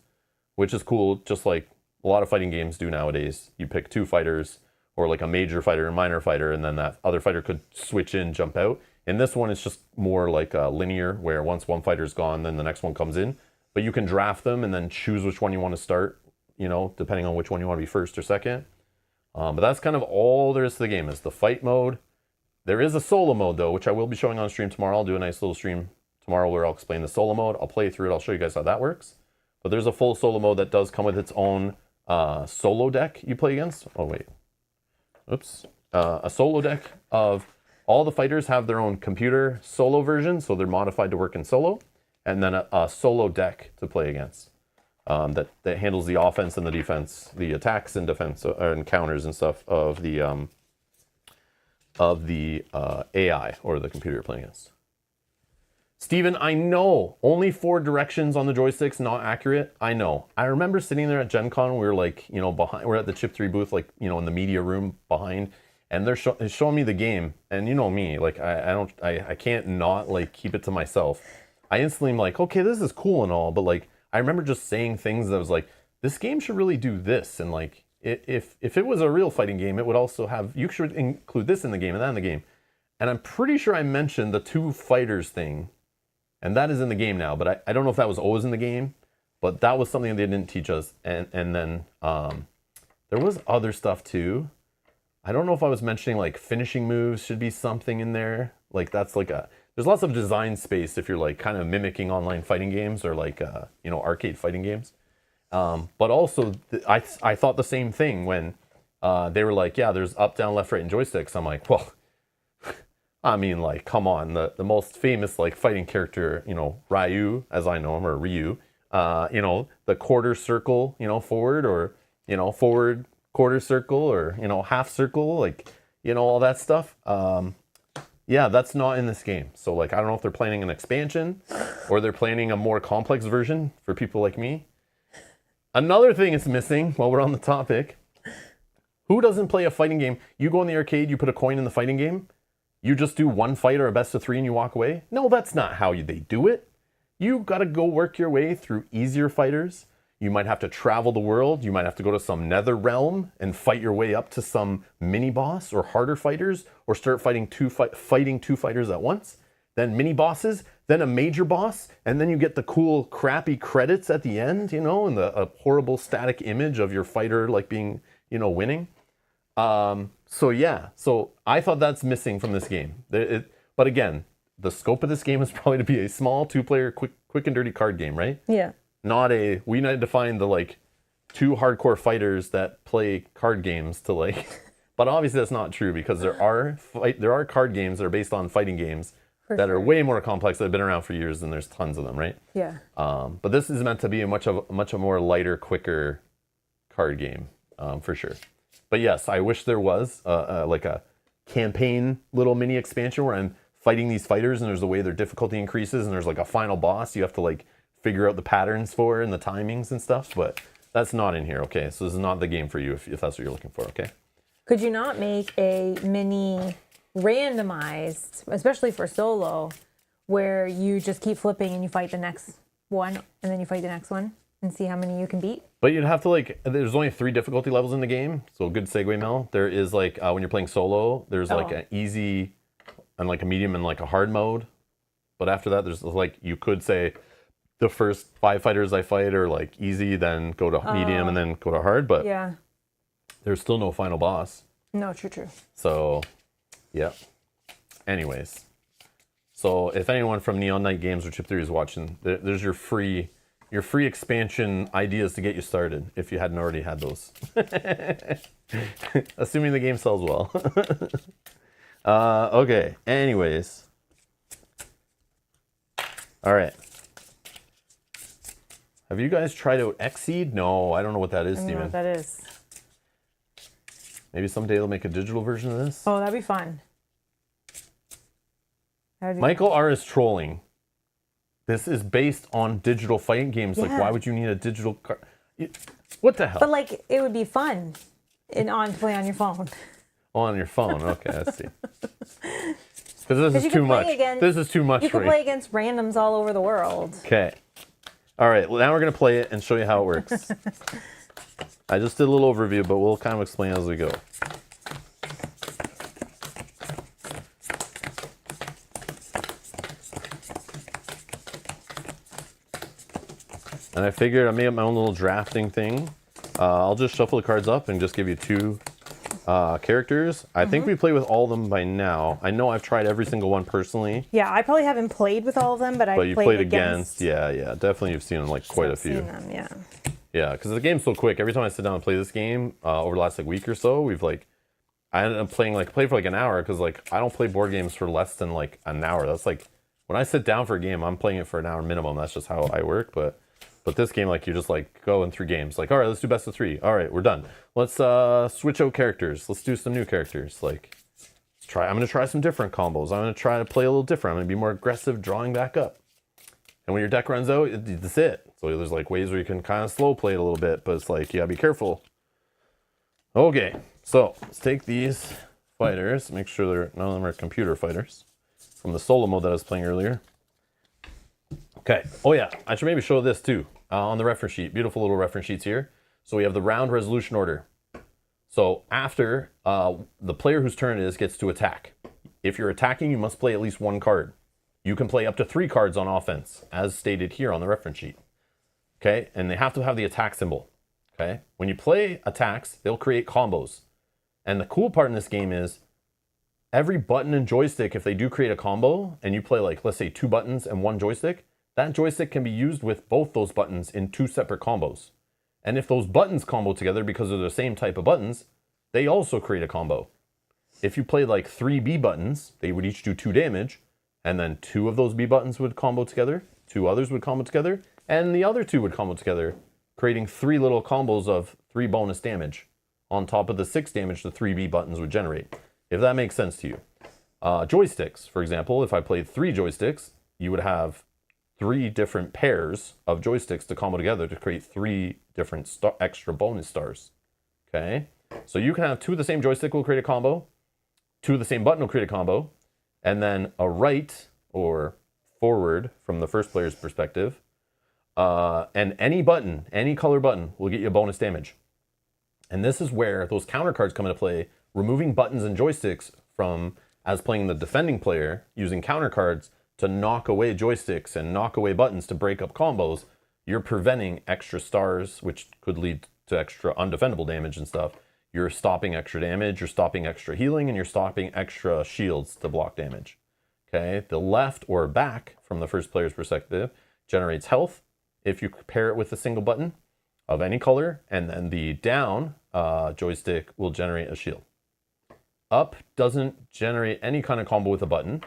which is cool, just like a lot of fighting games do nowadays. You pick 2 fighters, or like a major fighter and minor fighter, and then that other fighter could switch in, jump out. In this one, it's just more like linear, where once one fighter's gone, then the next one comes in. But you can draft them and then choose which one you want to start, you know, depending on which one you want to be first or second. But that's kind of all there is to the game, is the fight mode. There is a solo mode, though, which I will be showing on stream tomorrow. I'll do a nice little stream tomorrow where I'll explain the solo mode. I'll play through it. I'll show you guys how that works. But there's a full solo mode that does come with its own solo deck you play against. Oh, wait. Oops. A solo deck of all the fighters have their own computer solo version, so they're modified to work in solo, and then a solo deck to play against that handles the offense and the defense, the attacks and defense and counters and stuff of the AI or the computer you're playing against. Steven, I know only 4 directions on the joysticks, not accurate. I know. I remember sitting there at Gen Con. We were like, you know, behind. We're at the Chip 3 booth, like, you know, in the media room behind, and they're showing me the game. And you know me, like, I can't not like keep it to myself. I instantly am like, okay, this is cool and all, but like, I remember just saying things that was like, this game should really do this, and like, if it was a real fighting game, it would also have, you should include this in the game and that in the game. And I'm pretty sure I mentioned the 2 fighters thing. And that is in the game now, but I don't know if that was always in the game, but that was something they didn't teach us. And then there was other stuff too. I don't know if I was mentioning like finishing moves should be something in there. Like that's like there's lots of design space if you're like kind of mimicking online fighting games or like, you know, arcade fighting games. But also I thought the same thing when they were like, yeah, there's up, down, left, right, and joysticks. I'm like, well, I mean, like, come on, the most famous, like, fighting character, you know, Ryu, as I know him, or Ryu, you know, the quarter circle, you know, forward, or, you know, forward quarter circle, or, you know, half circle, like, you know, all that stuff. Yeah, that's not in this game. So, like, I don't know if they're planning an expansion, or they're planning a more complex version for people like me. Another thing it's missing, while we're on the topic, who doesn't play a fighting game? You go in the arcade, you put a coin in the fighting game, you just do one fight or a best of 3 and you walk away? No, that's not how they do it. You got to go work your way through easier fighters. You might have to travel the world. You might have to go to some nether realm and fight your way up to some mini boss or harder fighters, or start fighting 2 fighters at once. Then mini bosses, then a major boss, and then you get the cool crappy credits at the end, you know, and a horrible static image of your fighter like being, you know, winning. So yeah, so I thought that's missing from this game. But again, the scope of this game is probably to be a small 2-player quick and dirty card game, right?
Yeah.
Not we need to find the like 2 hardcore fighters that play card games to like. But obviously that's not true, because there are card games that are based on fighting games that are way more complex, that have been around for years, and there's tons of them, right?
Yeah.
But this is meant to be a much more lighter, quicker card game, for sure. But yes, I wish there was like a campaign little mini expansion where I'm fighting these fighters and there's a way their difficulty increases and there's like a final boss you have to like figure out the patterns for and the timings and stuff. But that's not in here, okay? So this is not the game for you if that's what you're looking for, okay?
Could you not make a mini randomized, especially for solo, where you just keep flipping and you fight the next one and then you fight the next one and see how many you can beat?
But you'd have to like, there's only 3 difficulty levels in the game. So good segue, Mel. There is like, when you're playing solo, there's like an easy and like a medium and like a hard mode. But after that, there's like, you could say the first 5 fighters I fight are like easy, then go to medium and then go to hard. But
yeah,
there's still no final boss.
No, true.
So, yeah. Anyways. So if anyone from Neon Knight Games or Chip 3 is watching, there's your free expansion ideas to get you started, if you hadn't already had those. Assuming the game sells well. Okay, anyways. All right. Have you guys tried out Xseed? No, I don't know what that is,
I don't know
Steven.
what that is.
Maybe someday they'll make a digital version of this.
Oh, that'd be fun.
Michael R is trolling. This is based on digital fighting games. Like,
Yeah.
why would you need a digital card? What the hell?
But like, it would be fun to play on your phone.
On your phone. Okay, I see. Because this
you
is too
can play
much.
against-
This is too much
You
for
can
you.
play against randoms all over the world.
Okay. All right. Well, now we're going to play it and show you how it works. I just did a little overview, but we'll kind of explain as we go. And I figured I made up my own little drafting thing. I'll just shuffle the cards up and just give you two characters. I think we played with all of them by now. I know I've tried every single one personally,
Yeah, I probably haven't played with all of them, but I
but you played against. Yeah, definitely you've seen them like quite a few.
Seen them, yeah.
Yeah, because the game's so quick. Every time I sit down and play this game over the last like week or so, I ended up played for like an hour because like I don't play board games for less than like an hour. That's like when I sit down for a game, I'm playing it for an hour minimum. That's just how I work. But this game, like, you're just like going through games. Like, all right, let's do best of 3. All right, we're done. Let's switch out characters. Let's do some new characters. Like, I'm gonna try some different combos. I'm gonna try to play a little different. I'm gonna be more aggressive, drawing back up. And when your deck runs out, that's it. So there's like ways where you can kind of slow play it a little bit, but it's like you gotta be careful. Okay, so let's take these fighters. Make sure none of them are computer fighters from the solo mode that I was playing earlier. Okay. Oh yeah, I should maybe show this too on the reference sheet. Beautiful little reference sheets here. So we have the round resolution order. So after the player whose turn it is gets to attack. If you're attacking, you must play at least 1 card. You can play up to 3 cards on offense, as stated here on the reference sheet. Okay, and they have to have the attack symbol. Okay, when you play attacks, they'll create combos. And the cool part in this game is every button and joystick, if they do create a combo, and you play like, let's say 2 buttons and 1 joystick, that joystick can be used with both those buttons in 2 separate combos. And if those buttons combo together because they're the same type of buttons, they also create a combo. If you play like 3 B buttons, they would each do 2 damage, and then 2 of those B buttons would combo together, 2 others would combo together, and the other 2 would combo together, creating 3 little combos of 3 bonus damage on top of the 6 damage the 3 B buttons would generate, if that makes sense to you. Joysticks, for example, if I played 3 joysticks, you would have 3 different pairs of joysticks to combo together to create 3 different extra bonus stars. Okay, so you can have 2 of the same joystick will create a combo, 2 of the same button will create a combo, and then a right or forward from the first player's perspective, and any button, any color button will get you a bonus damage. And this is where those counter cards come into play, removing buttons and joysticks from, as playing the defending player, using counter cards to knock away joysticks and knock away buttons to break up combos. You're preventing extra stars, which could lead to extra undefendable damage and stuff. You're stopping extra damage, you're stopping extra healing, and you're stopping extra shields to block damage. Okay, the left or back from the first player's perspective generates health if you pair it with a single button of any color, and then the down joystick will generate a shield. Up doesn't generate any kind of combo with a button,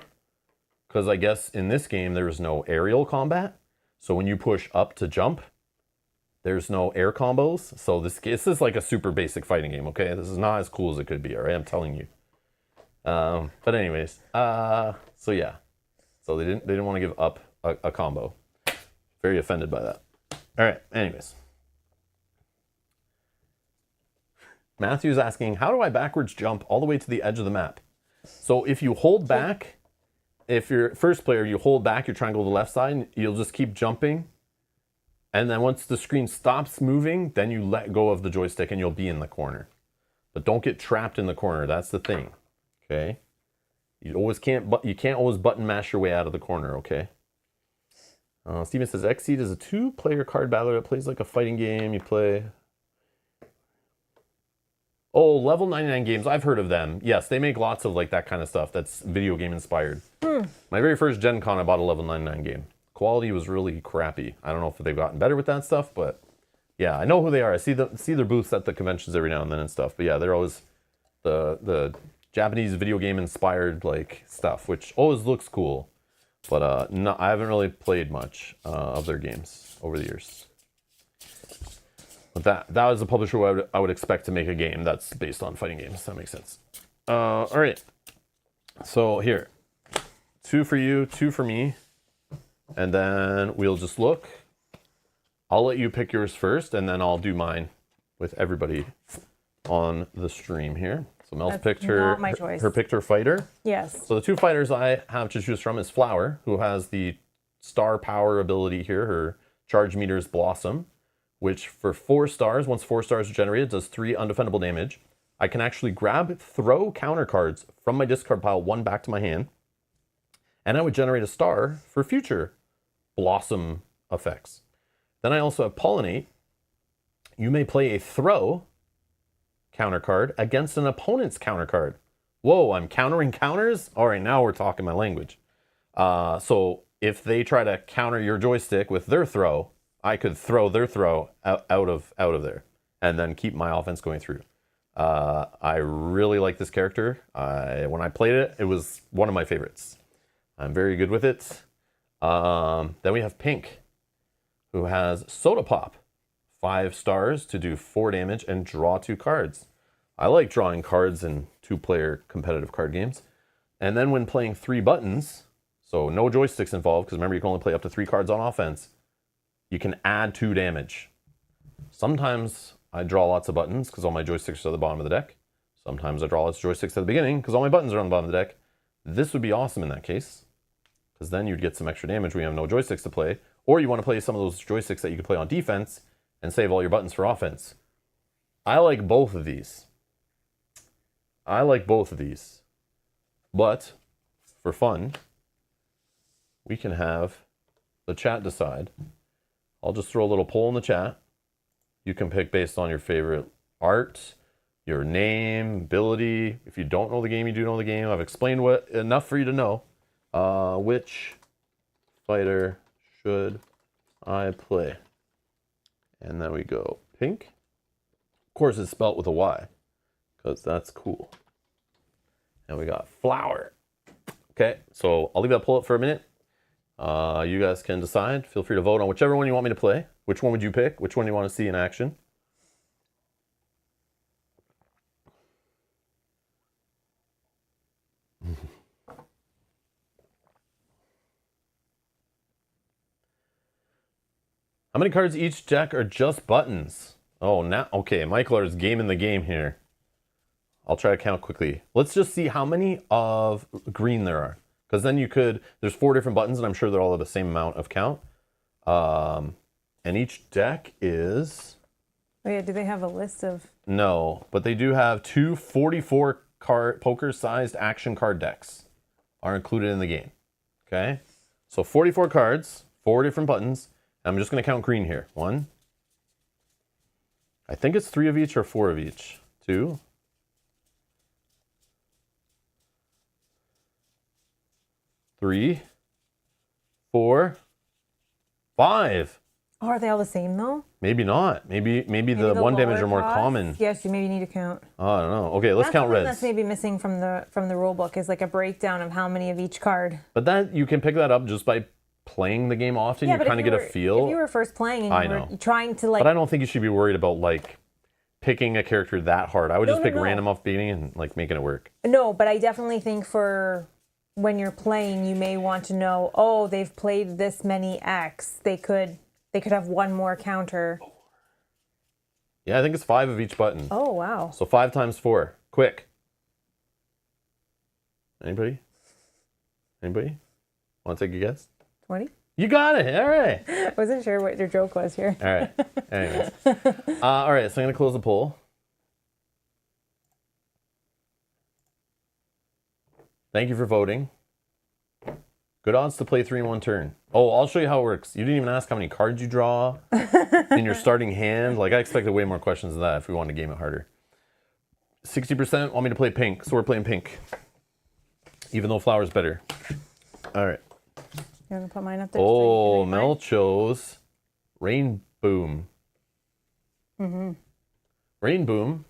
because I guess in this game there is no aerial combat. So when you push up to jump, there's no air combos. So this is like a super basic fighting game, okay? This is not as cool as it could be, all right? I'm telling you. But anyways, so yeah. So they didn't want to give up a combo. Very offended by that. All right, anyways. Matthew's asking, how do I backwards jump all the way to the edge of the map? So if you hold back, if you're first player, you hold back your triangle to the left side, you'll just keep jumping. And then once the screen stops moving, then you let go of the joystick and you'll be in the corner. But don't get trapped in the corner. That's the thing. Okay? You can't always button mash your way out of the corner, okay? Steven says, Xseed is a 2-player card battler that plays like a fighting game. You play... Oh, Level 99 Games. I've heard of them. Yes, they make lots of like that kind of stuff that's video game inspired. My very first Gen Con, I bought a Level 99 game. Quality was really crappy. I don't know if they've gotten better with that stuff, but yeah, I know who they are. I see their booths at the conventions every now and then and stuff. But yeah, they're always the Japanese video game inspired like stuff, which always looks cool. But no, I haven't really played much of their games over the years. But that was the publisher who I would expect to make a game that's based on fighting games. That makes sense. All right. So here, 2 for you, 2 for me. And then we'll just look. I'll let you pick yours first, and then I'll do mine with everybody on the stream here. So Mel's
That's
picked her,
not my choice.
her picked her fighter.
Yes.
So the 2 fighters I have to choose from is Flower, who has the star power ability here, her charge meter's Blossom, which for 4 stars, once 4 stars are generated, does 3 undefendable damage. I can actually throw counter cards from my discard pile, 1 back to my hand, and I would generate a star for future Blossom effects. Then I also have Pollinate. You may play a throw counter card against an opponent's counter card. Whoa, I'm countering counters? All right, now we're talking my language. So if they try to counter your joystick with their throw, I could throw their throw out of there and then keep my offense going through. I really like this character. When I played it, it was one of my favorites. I'm very good with it. Then we have Pink, who has Soda Pop. 5 stars to do 4 damage and draw 2 cards. I like drawing cards in 2-player competitive card games. And then when playing 3 buttons, so no joysticks involved, because remember you can only play up to 3 cards on offense, you can add 2 damage. Sometimes I draw lots of buttons because all my joysticks are at the bottom of the deck. Sometimes I draw lots of joysticks at the beginning because all my buttons are on the bottom of the deck. This would be awesome in that case, because then you'd get some extra damage when you have no joysticks to play. Or you want to play some of those joysticks that you can play on defense and save all your buttons for offense. I like both of these. But for fun, we can have the chat decide. I'll just throw a little poll in the chat. You can pick based on your favorite art, your name, ability. If you don't know the game, you do know the game. I've explained enough for you to know. Which fighter should I play? And then we go Pink. Of course, it's spelt with a Y, because that's cool. And we got Flower. Okay, so I'll leave that poll up for a minute. You guys can decide. Feel free to vote on whichever one you want me to play. Which one would you pick? Which one do you want to see in action? How many cards each deck are just buttons? Oh, now, okay, Michael is gaming the game here. I'll try to count quickly. Let's just see how many of green there are. Because then there's 4 different buttons, and I'm sure they're all at the same amount of count. And each deck is...
Oh yeah, do they have a list of...
No, but they do have 2 44 poker-sized action card decks are included in the game. Okay? So 44 cards, 4 different buttons. I'm just going to count green here. 1. I think it's 3 of each or 4 of each. 2. 3. 4. 5.
Oh, are they all the same though?
Maybe not. Maybe the 1 damage are more common.
Yes, you maybe need to count.
Oh, I don't know. Okay, let's count reds.
That's maybe missing from the rule book is like a breakdown of how many of each card.
But that you can pick that up just by playing the game often.
Yeah,
you kind of get a feel.
If you were first playing and you were trying to like...
But I don't think you should be worried about like picking a character that hard. I would just pick random off beginning and like making it work.
No, but I definitely think for when you're playing, you may want to know, oh, they've played this many X. They could have 1 more counter.
Yeah, I think it's 5 of each button.
Oh, wow.
So 5 times 4. Quick. Anybody? Want to take a guess?
20?
You got it. All right.
I wasn't sure what your joke was here.
All right. Anyways. All right, so I'm going to close the poll. Thank you for voting. Good odds to play 3 in 1 turn. Oh, I'll show you how it works. You didn't even ask how many cards you draw in your starting hand. Like, I expected way more questions than that if we wanted to game it harder. 60% want me to play Pink, so we're playing Pink. Even though Flower's better. All right.
You want to put mine up there?
Oh, Mel chose Rain Boom. Mm-hmm. Rain Boom.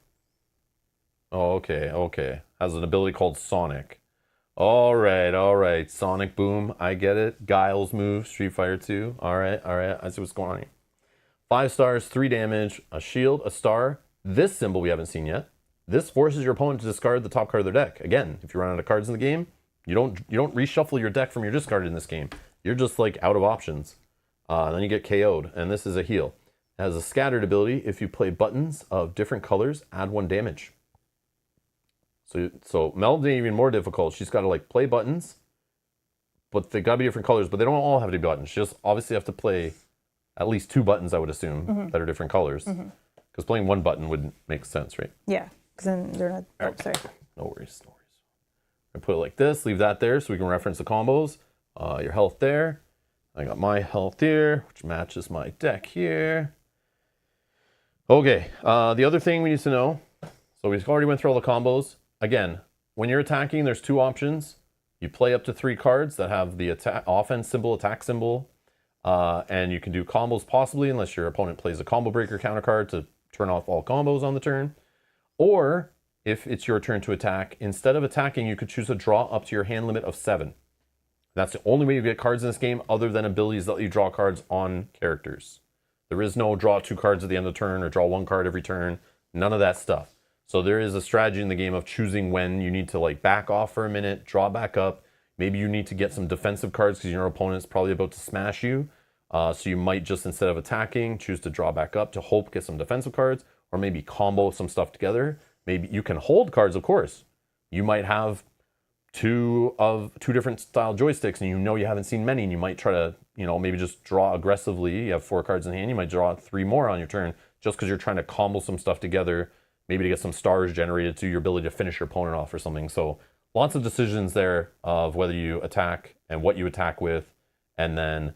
Oh, okay. Has an ability called Sonic. All right. Sonic Boom. I get it. Guile's move. Street Fighter 2. All right. I see what's going on here. 5 stars, 3 damage, a shield, a star. This symbol we haven't seen yet. This forces your opponent to discard the top card of their deck. Again, if you run out of cards in the game, You don't reshuffle your deck from your discard in this game. You're just like out of options. Then you get KO'd, and this is a heal. It has a scattered ability. If you play buttons of different colors, add 1 damage. So Mel did even more difficult. She's got to like play buttons, but they got to be different colors. But they don't all have to be buttons. She just obviously have to play at least 2 buttons, I would assume, that are different colors. Because playing 1 button wouldn't make sense, right?
Yeah, because then they're not. Oh, sorry.
No worries, no worries. I put it like this, leave that there so we can reference the combos. Your health there. I got my health here, which matches my deck here. Okay, the other thing we need to know, so we already went through all the combos. Again, when you're attacking, there's 2 options. You play up to 3 cards that have the offense symbol, attack symbol, and you can do combos possibly, unless your opponent plays a combo breaker counter card to turn off all combos on the turn. Or, if it's your turn to attack, instead of attacking, you could choose to draw up to your hand limit of 7. That's the only way you get cards in this game, other than abilities that let you draw cards on characters. There is no draw 2 cards at the end of the turn, or draw 1 card every turn. None of that stuff. So there is a strategy in the game of choosing when you need to like back off for a minute, draw back up. Maybe you need to get some defensive cards because your opponent's probably about to smash you. So you might just, instead of attacking, choose to draw back up to hope get some defensive cards, or maybe combo some stuff together. Maybe you can hold cards, of course. You might have 2 different style joysticks, and you haven't seen many, and you might try to, maybe just draw aggressively. You have 4 cards in hand, you might draw 3 more on your turn just because you're trying to combo some stuff together, maybe to get some stars generated to your ability to finish your opponent off or something. So lots of decisions there of whether you attack and what you attack with, and then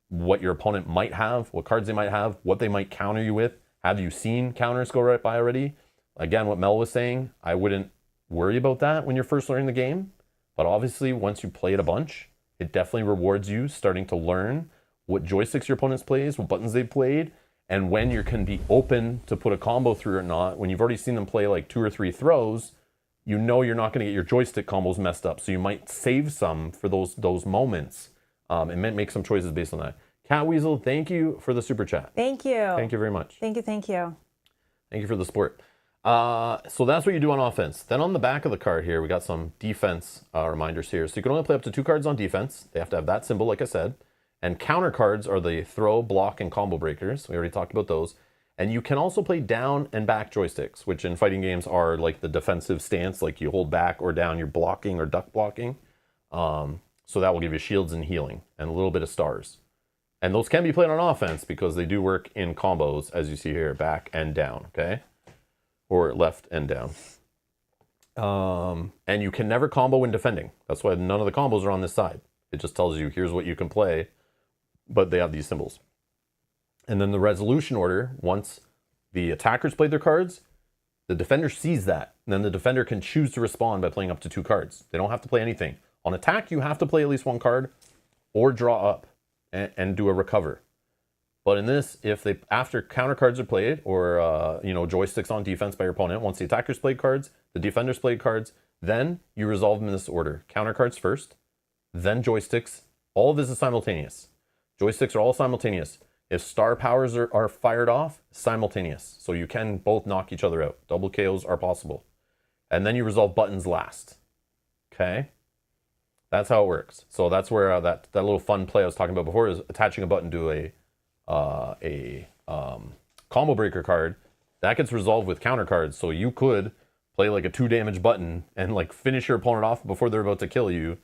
what your opponent might have, what cards they might have, what they might counter you with. Have you seen counters go right by already? Again, what Mel was saying, I wouldn't worry about that when you're first learning the game. But obviously, once you play it a bunch, it definitely rewards you starting to learn what joysticks your opponents plays, what buttons they've played, and when you can be open to put a combo through or not. When you've already seen them play like 2 or 3 throws, you're not going to get your joystick combos messed up. So you might save some for those moments, and make some choices based on that. Cat Weasel, thank you for the super chat.
Thank you.
Thank you very much.
Thank you. Thank you.
Thank you for the support. So that's what you do on offense. Then on the back of the card here, we got some defense reminders here. So you can only play up to 2 cards on defense. They have to have that symbol, like I said. And counter cards are the throw, block, and combo breakers. We already talked about those. And you can also play down and back joysticks, which in fighting games are like the defensive stance, like you hold back or down, you're blocking or duck blocking. So that will give you shields and healing and a little bit of stars. And those can be played on offense because they do work in combos, as you see here, back and down, okay? Or left and down. And you can never combo when defending. That's why none of the combos are on this side. It just tells you, here's what you can play, but they have these symbols. And then the resolution order, once the attackers played their cards, the defender sees that. And then the defender can choose to respond by playing up to 2 cards. They don't have to play anything. On attack, you have to play at least 1 card or draw up and do a recover. But in this, after counter cards are played, or joysticks on defense by your opponent, once the attackers played cards, the defenders played cards, then you resolve them in this order. Counter cards first, then joysticks. All of this is simultaneous. Joysticks are all simultaneous. If star powers are fired off, simultaneous. So you can both knock each other out. Double KOs are possible. And then you resolve buttons last. Okay? That's how it works. So that's where that little fun play I was talking about before is attaching a button to a combo breaker card. That gets resolved with counter cards. So you could play like a 2 damage button and like finish your opponent off before they're about to kill you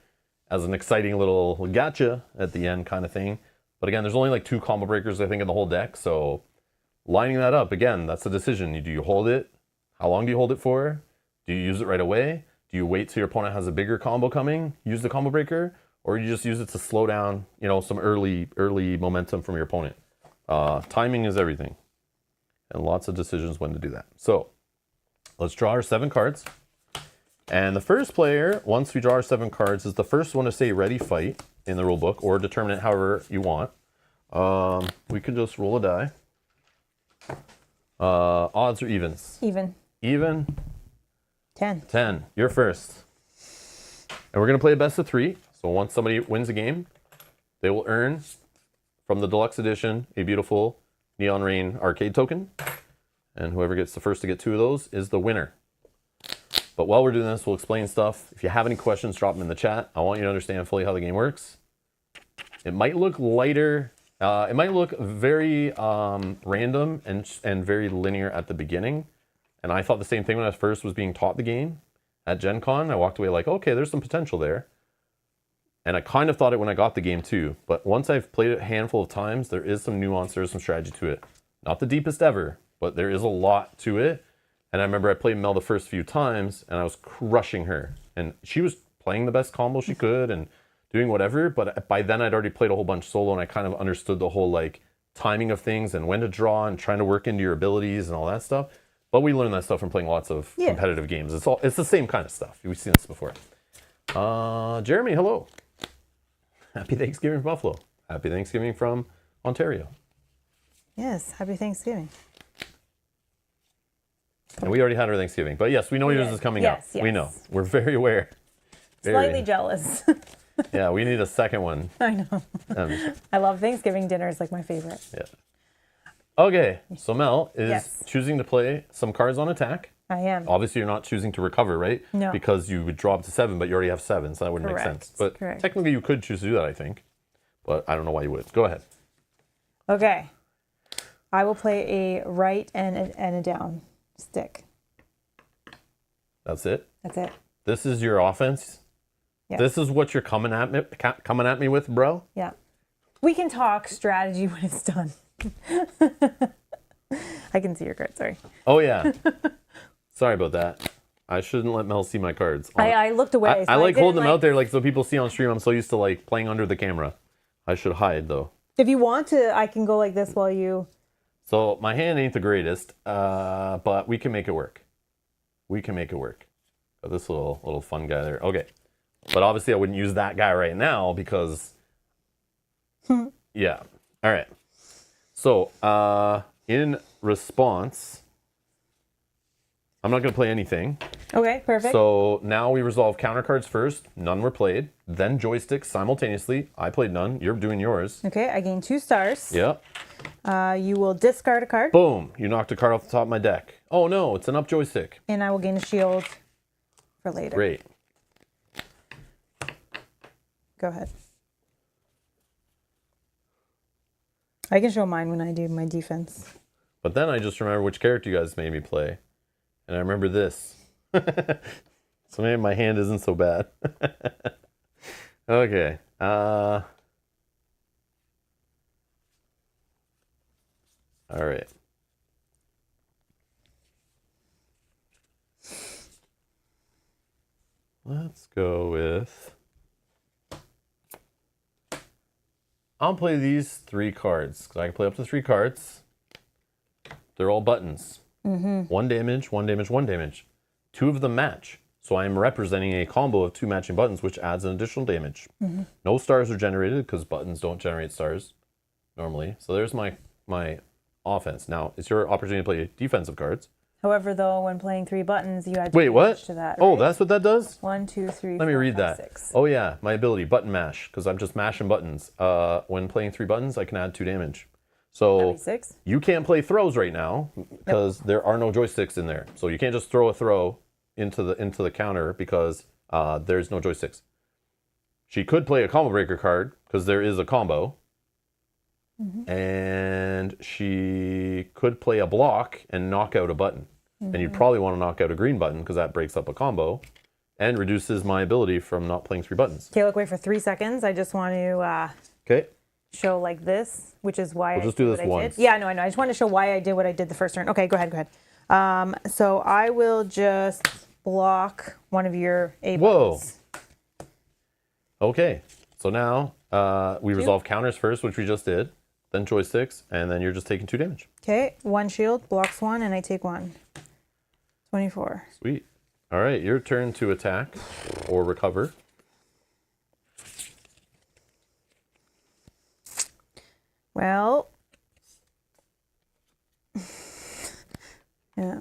as an exciting little gotcha at the end kind of thing. But again, there's only like 2 combo breakers, I think, in the whole deck. So lining that up, again, that's a decision. Do you hold it? How long do you hold it for? Do you use it right away? Do you wait till your opponent has a bigger combo coming, use the combo breaker? Or you just use it to slow down, some early momentum from your opponent? Timing is everything. And lots of decisions when to do that. So let's draw our 7 cards. And the first player, once we draw our 7 cards, is the first one to say ready, fight in the rule book, or determine it however you want. We can just roll a die. Odds or evens?
Even.
Even?
10.
10. You're first. And we're going to play a best of 3. So once somebody wins a game, they will earn from the deluxe edition a beautiful Neon Rain arcade token. And whoever gets the first to get 2 of those is the winner. But while we're doing this, we'll explain stuff. If you have any questions, drop them in the chat. I want you to understand fully how the game works. It might look lighter. It might look very random and very linear at the beginning. And I thought the same thing when I first was being taught the game at Gen Con. I walked away like, okay, there's some potential there. And I kind of thought it when I got the game too. But once I've played it a handful of times, there is some nuance, there is some strategy to it. Not the deepest ever, but there is a lot to it. And I remember I played Mel the first few times and I was crushing her. And she was playing the best combo she could and doing whatever. But by then I'd already played a whole bunch solo and I kind of understood the whole like timing of things and when to draw and trying to work into your abilities and all that stuff. But we learned that stuff from playing lots of competitive games. It's the same kind of stuff. We've seen this before. Jeremy, hello. Happy Thanksgiving from Buffalo. Happy Thanksgiving from Ontario.
Yes, happy Thanksgiving.
And we already had our Thanksgiving. But yes, we know yours is coming up.
Yes.
We know. We're very aware.
Slightly jealous.
Yeah, we need a second one.
I know. I love Thanksgiving dinner. It's like my favorite.
Yeah. Okay, so Mel is
Yes.
choosing to play some cards on attack.
I am.
Obviously, you're not choosing to recover, right?
No.
Because you would draw up to 7, but you already have 7, so that wouldn't make
Correct.
sense. But
Correct.
technically, you could choose to do that, I think. But I don't know why you would. Go ahead.
Okay. I will play a right and a down stick.
That's it.
That's it.
This is your offense.
Yeah.
This is what you're coming at me with, bro.
Yeah.
We can talk strategy when it's done.
I can see your card. Sorry.
Oh yeah. Sorry about that. I shouldn't let Mel see my cards.
I looked away.
I
so
like
didn't,
holding them out there, like so people see on stream. I'm so used to like playing under the camera. I should hide though.
If you want to, I can go like this while you.
So my hand ain't the greatest, but we can make it work. We can make it work. Got this little fun guy there. Okay, but obviously I wouldn't use that guy right now because. Yeah. All right. So in response, I'm not going to play anything.
Okay, perfect.
So now we resolve counter cards first. None were played. Then joysticks simultaneously. I played none. You're doing yours.
Okay, I gain 2 stars.
Yeah.
You will discard a card,
Boom. You knocked a card off the top of my deck. Oh no, it's an up joystick.
and I will gain a shield for later.
Great.
Go ahead. I can show mine when I do my defense.
But then I just remember which character you guys made me play. And I remember this. So maybe my hand isn't so bad. Okay. All right. Let's go with... I'll play these 3 cards, because I can play up to 3 cards. They're all buttons. 1 damage, 1 damage, 1 damage. 2 of them match. So I'm representing a combo of 2 matching buttons, which adds an additional damage. No stars are generated, because buttons don't generate stars normally. So there's my offense. Now, it's your opportunity to play defensive cards.
However, though, when playing 3 buttons, you add
Wait, what?
damage to that.
Oh,
right?
that's what that does?
1, 2, 3.
Let me
4,
read
5,
that.
6.
Oh yeah, my ability, button mash, because I'm just mashing buttons. When playing 3 buttons, I can add 2 damage. So
That'd be 6.
you can't play throws right now because there are no joysticks in there. So you can't just throw a throw into the counter because there's no joysticks. She could play a combo breaker card because there is a combo. And she could play a block and knock out a button. And you'd probably want to knock out a green button because that breaks up a combo and reduces my ability from not playing 3 buttons.
Okay, look, wait for 3 seconds. I just want to
Okay.
show like this, which is why
We'll
I
just do
did
this
what I
once.
did. Yeah, no, I know. I just want to show why I did what I did the first turn. Okay, go ahead, go ahead.
So I will just block one of your A
Whoa.
buttons.
Okay. So now we resolve counters first, which we just did. Then joysticks, and then you're just taking 2 damage.
Okay, 1 shield, blocks 1, and I take 1. 24.
Sweet. All right, your turn to attack or recover.
Well, yeah.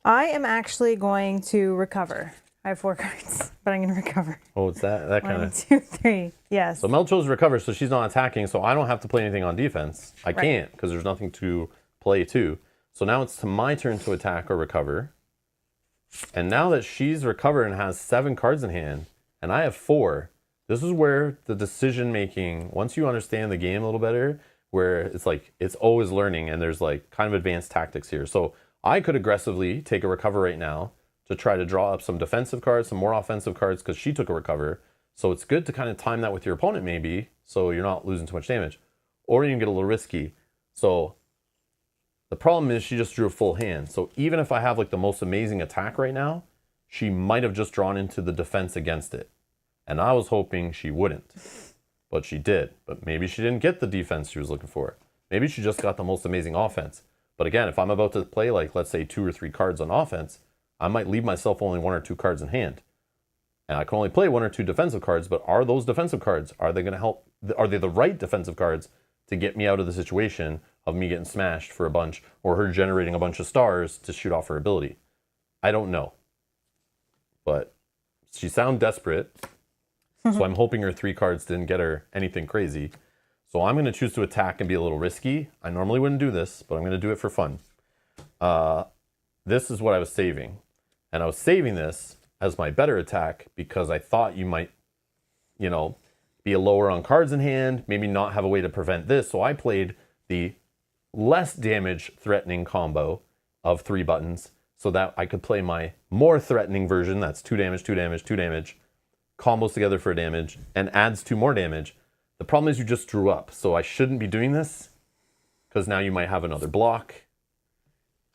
I am actually going to recover. I have 4 cards, but I'm going to recover.
Oh, it's that kind
1,
of.
2, 3. Yes.
So Mel chose recover, so she's not attacking, so I don't have to play anything on defense. I can't because there's nothing to play to. So now it's to my turn to attack or recover. And now that she's recovered and has 7 cards in hand, and I have 4, this is where the decision making, once you understand the game a little better, where it's like, it's always learning and there's like kind of advanced tactics here. So I could aggressively take a recover right now to try to draw up some defensive cards, some more offensive cards, because she took a recover. So it's good to kind of time that with your opponent maybe, so you're not losing too much damage. Or you can get a little risky. So the problem is she just drew a full hand. So even if I have like the most amazing attack right now, she might have just drawn into the defense against it. And I was hoping she wouldn't, but she did. But maybe she didn't get the defense she was looking for. Maybe she just got the most amazing offense. But again, if I'm about to play like, let's say 2 or 3 cards on offense, I might leave myself only 1 or 2 cards in hand. And I can only play 1 or 2 defensive cards, but are those defensive cards, are they going to help? Are they the right defensive cards to get me out of the situation of me getting smashed for a bunch or her generating a bunch of stars to shoot off her ability? I don't know. But she sounded desperate. So I'm hoping her 3 cards didn't get her anything crazy. So I'm going to choose to attack and be a little risky. I normally wouldn't do this, but I'm going to do it for fun. This is what I was saving. And I was saving this as my better attack because I thought you might, you know, be lower on cards in hand, maybe not have a way to prevent this. So I played the less damage threatening combo of 3 buttons so that I could play my more threatening version. That's 2 damage, 2 damage, 2 damage, combos together for damage, and adds 2 more damage. The problem is you just drew up. So I shouldn't be doing this because now you might have another block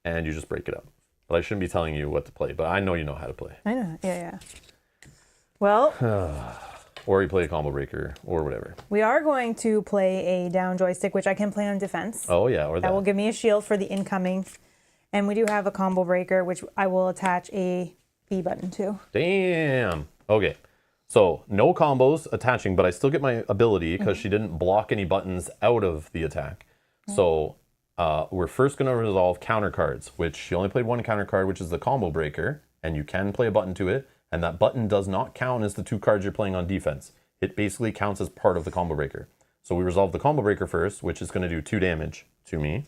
and you just break it up. But I shouldn't be telling you what to play, but I know you know how to play.
I know. Yeah. Well,
Or you play a combo breaker or whatever.
we are going to play a down joystick, which I can play on defense.
Oh yeah, or
That will
that.
give me a shield for the incoming. And we do have a combo breaker, which I will attach a B button to.
Damn. Okay. So no combos attaching, but I still get my ability because she didn't block any buttons out of the attack. So we're first going to resolve counter cards, which she only played 1 counter card, which is the combo breaker, and you can play a button to it, and that button does not count as the 2 cards you're playing on defense. It basically counts as part of the combo breaker. So we resolve the combo breaker first, which is going to do 2 damage to me.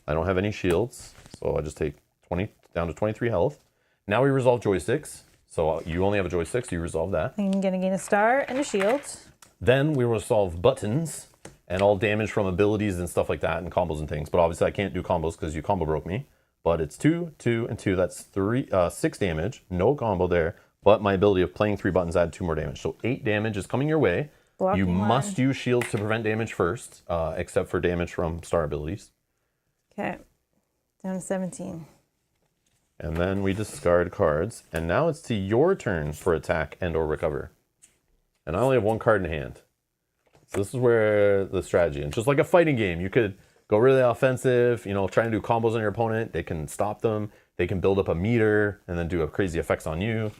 I don't have any shields, so I just take 20 down to 23 health. Now we resolve joysticks. So you only have a joystick, so you resolve that.
I'm going to gain a star and a shield.
Then we resolve buttons and all damage from abilities and stuff like that and combos and things. But obviously I can't do combos because you combo broke me. But it's 2, 2, and 2. That's 6 damage. No combo there. But my ability of playing 3 buttons add 2 more damage. So 8 damage is coming your way.
Blocking
you
one.
must use shields to prevent damage first, except for damage from star abilities.
Okay. Down to 17.
And then we discard cards. And now it's to your turn for attack and or recover. And I only have 1 card in hand. So this is where the strategy, and just like a fighting game, you could go really offensive, you know, try and do combos on your opponent. They can stop them. They can build up a meter and then do crazy effects on you.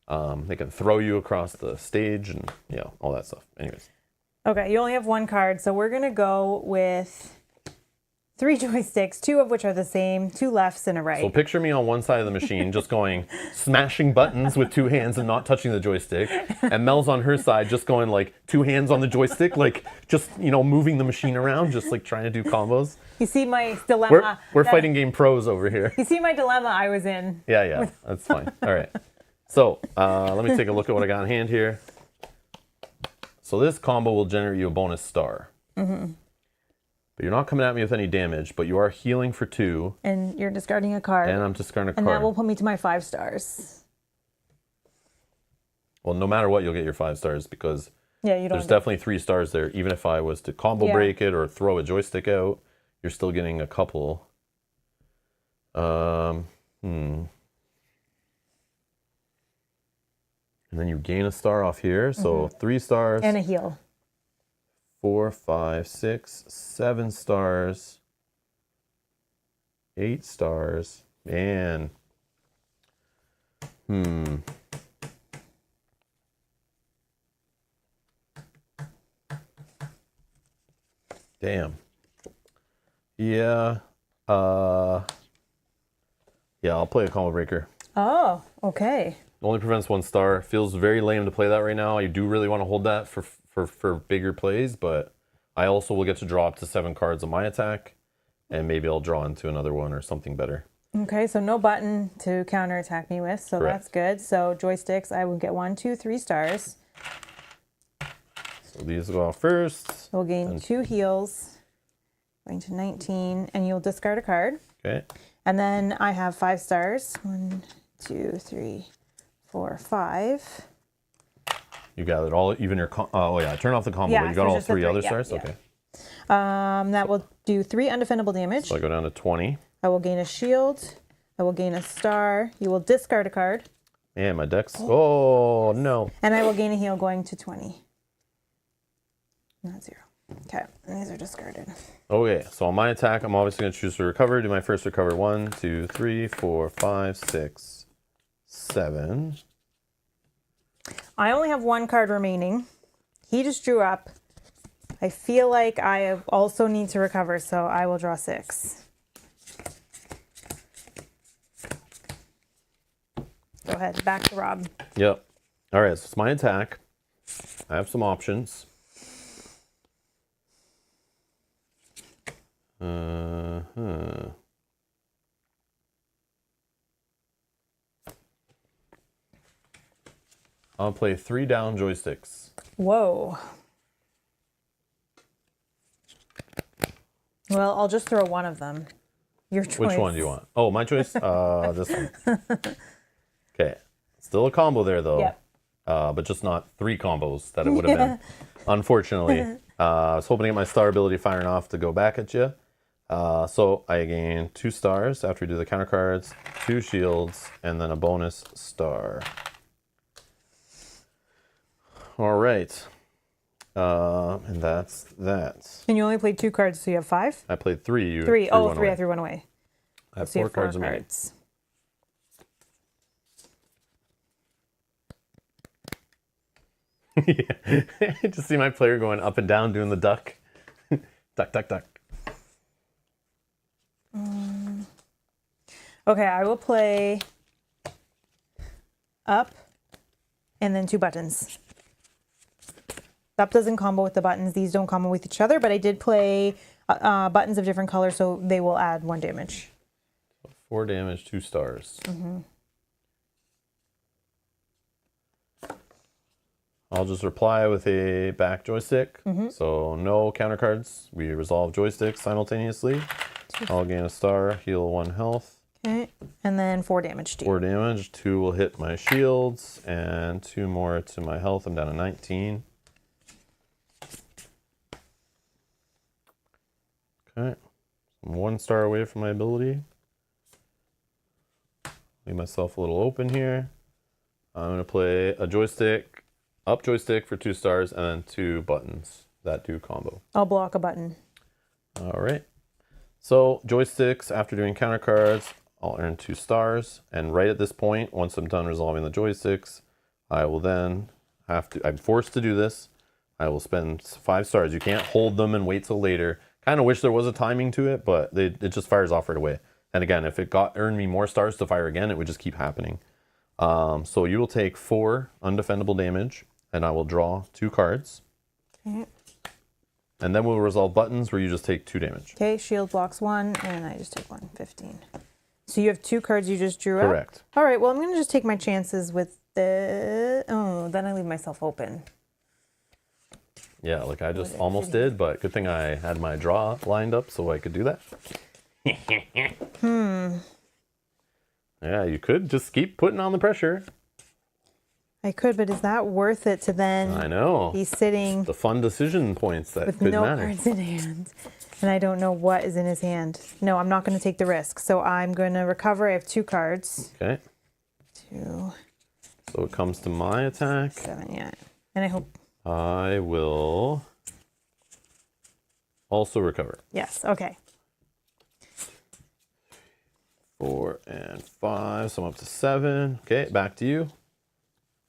They can throw you across the stage and, you know, all that stuff. Anyways.
Okay, you only have 1 card, so we're going to go with 3 joysticks, 2 of which are the same, 2 lefts and a right.
So picture me on one side of the machine just going, smashing buttons with 2 hands and not touching the joystick. And Mel's on her side just going like 2 hands on the joystick, like just, you know, moving the machine around, just like trying to do combos.
You see my dilemma.
We're fighting game pros over here.
You see my dilemma I was in.
Yeah, that's fine. All right. So let me take a look at what I got in hand here. So this combo will generate you a bonus star. But you're not coming at me with any damage, but you are healing for 2.
And you're discarding a card.
And I'm discarding a
And
card.
that will put me to my 5 stars.
Well, no matter what, you'll get your 5 stars because
Yeah, you don't.
there's definitely 3 stars there. Even if I was to combo
Yeah.
break it or throw a joystick out, you're still getting a couple. And then you gain a star off here. So 3 stars.
And a heal.
4, 5, 6, 7 stars, 8 stars, man. Damn. Yeah. Yeah, I'll play a combo breaker.
Oh, okay.
Only prevents 1 star. Feels very lame to play that right now. I do really want to hold that for bigger plays, but I also will get to draw up to 7 cards on my attack, and maybe I'll draw into another one or something better.
Okay, so no button to counterattack me with, so
Correct.
that's good. So joysticks, I will get 1, 2, 3 stars.
So these go off first.
We'll gain 2 heals, going to 19, and you'll discard a card.
Okay.
And then I have 5 stars. 1, 2, 3, 4, 5.
You got it all, even your, oh yeah, turn off the combo,
Yeah,
but you
so
got all
just the
3
three,
other
yeah,
stars?
yeah.
Okay.
That will do 3 undefendable damage.
So I go down to 20.
I will gain a shield. I will gain a star. You will discard a card.
And my dex, oh no.
And I will gain a heal going to 20. Not 0. Okay, and these are discarded.
Okay, so on my attack, I'm obviously going to choose to recover. Do my first recover. 1, 2, 3, 4, 5, 6, 7.
I only have 1 card remaining. He just drew up. I feel like I also need to recover, so I will draw 6. Go ahead, back to Rob.
Yep. All right, so it's my attack. I have some options. I'll play 3 down joysticks.
Whoa. Well, I'll just throw one of them. Your choice.
Which one do you want? Oh, my choice? This one. Okay. Still a combo there, though.
Yep.
But just not 3 combos that it would have been. Unfortunately. I was hoping to get my star ability firing off to go back at you. So I gain 2 stars after we do the counter cards, 2 shields, and then a bonus star. All right. And that's that.
And you only played 2 cards, so you have 5?
I played 3. You
3.
threw
Oh,
one
3.
away.
I threw 1 away.
I have
So you
4
have 4
cards remaining.
cards.
Yeah. Just see my player going up and down doing the duck. Duck, duck, duck.
Okay, I will play up and then 2 buttons. Up doesn't combo with the buttons. These don't combo with each other, but I did play buttons of different colors, so they will add 1 damage.
4 damage, 2 stars. I'll just reply with a back joystick. So no counter cards. We resolve joysticks simultaneously. I'll gain a star, heal 1 health.
Okay, and then 4 damage to you.
4 damage. 2 will hit my shields, and 2 more to my health. I'm down to 19. Okay. I'm 1 star away from my ability. Leave myself a little open here. I'm going to play a joystick, up joystick for 2 stars, and then 2 buttons that do combo.
I'll block a button.
All right. So joysticks, after doing counter cards, I'll earn 2 stars. And right at this point, once I'm done resolving the joysticks, I will then I'm forced to do this. I will spend 5 stars. You can't hold them and wait till later. Kind of wish there was a timing to it, but it just fires off right away. And again, if it earned me more stars to fire again, it would just keep happening. So you will take 4 undefendable damage, and I will draw 2 cards.
Okay.
And then we'll resolve buttons where you just take 2 damage.
Okay, shield blocks 1, and I just take 1, 15. So you have 2 cards you just drew up?
Correct.
All right, well, I'm going to just take my chances with the... Oh, then I leave myself open.
Yeah, like I just almost did, but good thing I had my draw lined up so I could do that. Yeah, you could just keep putting on the pressure.
I could, but is that worth it to then
I know.
be sitting
The fun decision points that
with
could
no
matter.
cards in hand? And I don't know what is in his hand. No, I'm not going to take the risk. So I'm going to recover. I have 2 cards.
Okay,
2,
so it comes to my attack.
7, yeah. And I hope...
I will also recover.
Yes, okay.
4 and 5, so I'm up to 7. Okay, back to you.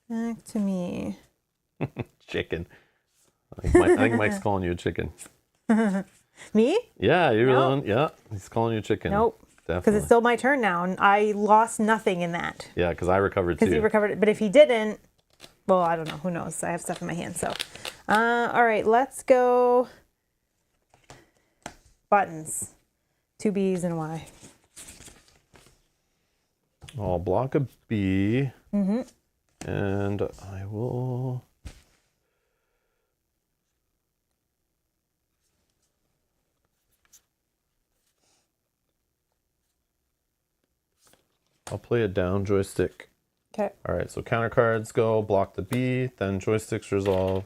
Back to me.
Chicken. I think Mike's calling you a chicken.
Me?
Yeah, you're
No.
the one. Yeah, he's calling you a chicken.
Nope. Because
Definitely.
it's still my turn now, and I lost nothing in that.
Yeah, because I recovered
Because
too.
he recovered it. But if he didn't, well, I don't know. Who knows? I have stuff in my hand. So, all right, let's go. Buttons. 2 B's and a Y.
I'll block a B. And I will. I'll play a down joystick.
Okay.
All right, so counter cards go, block the B, then joysticks resolve,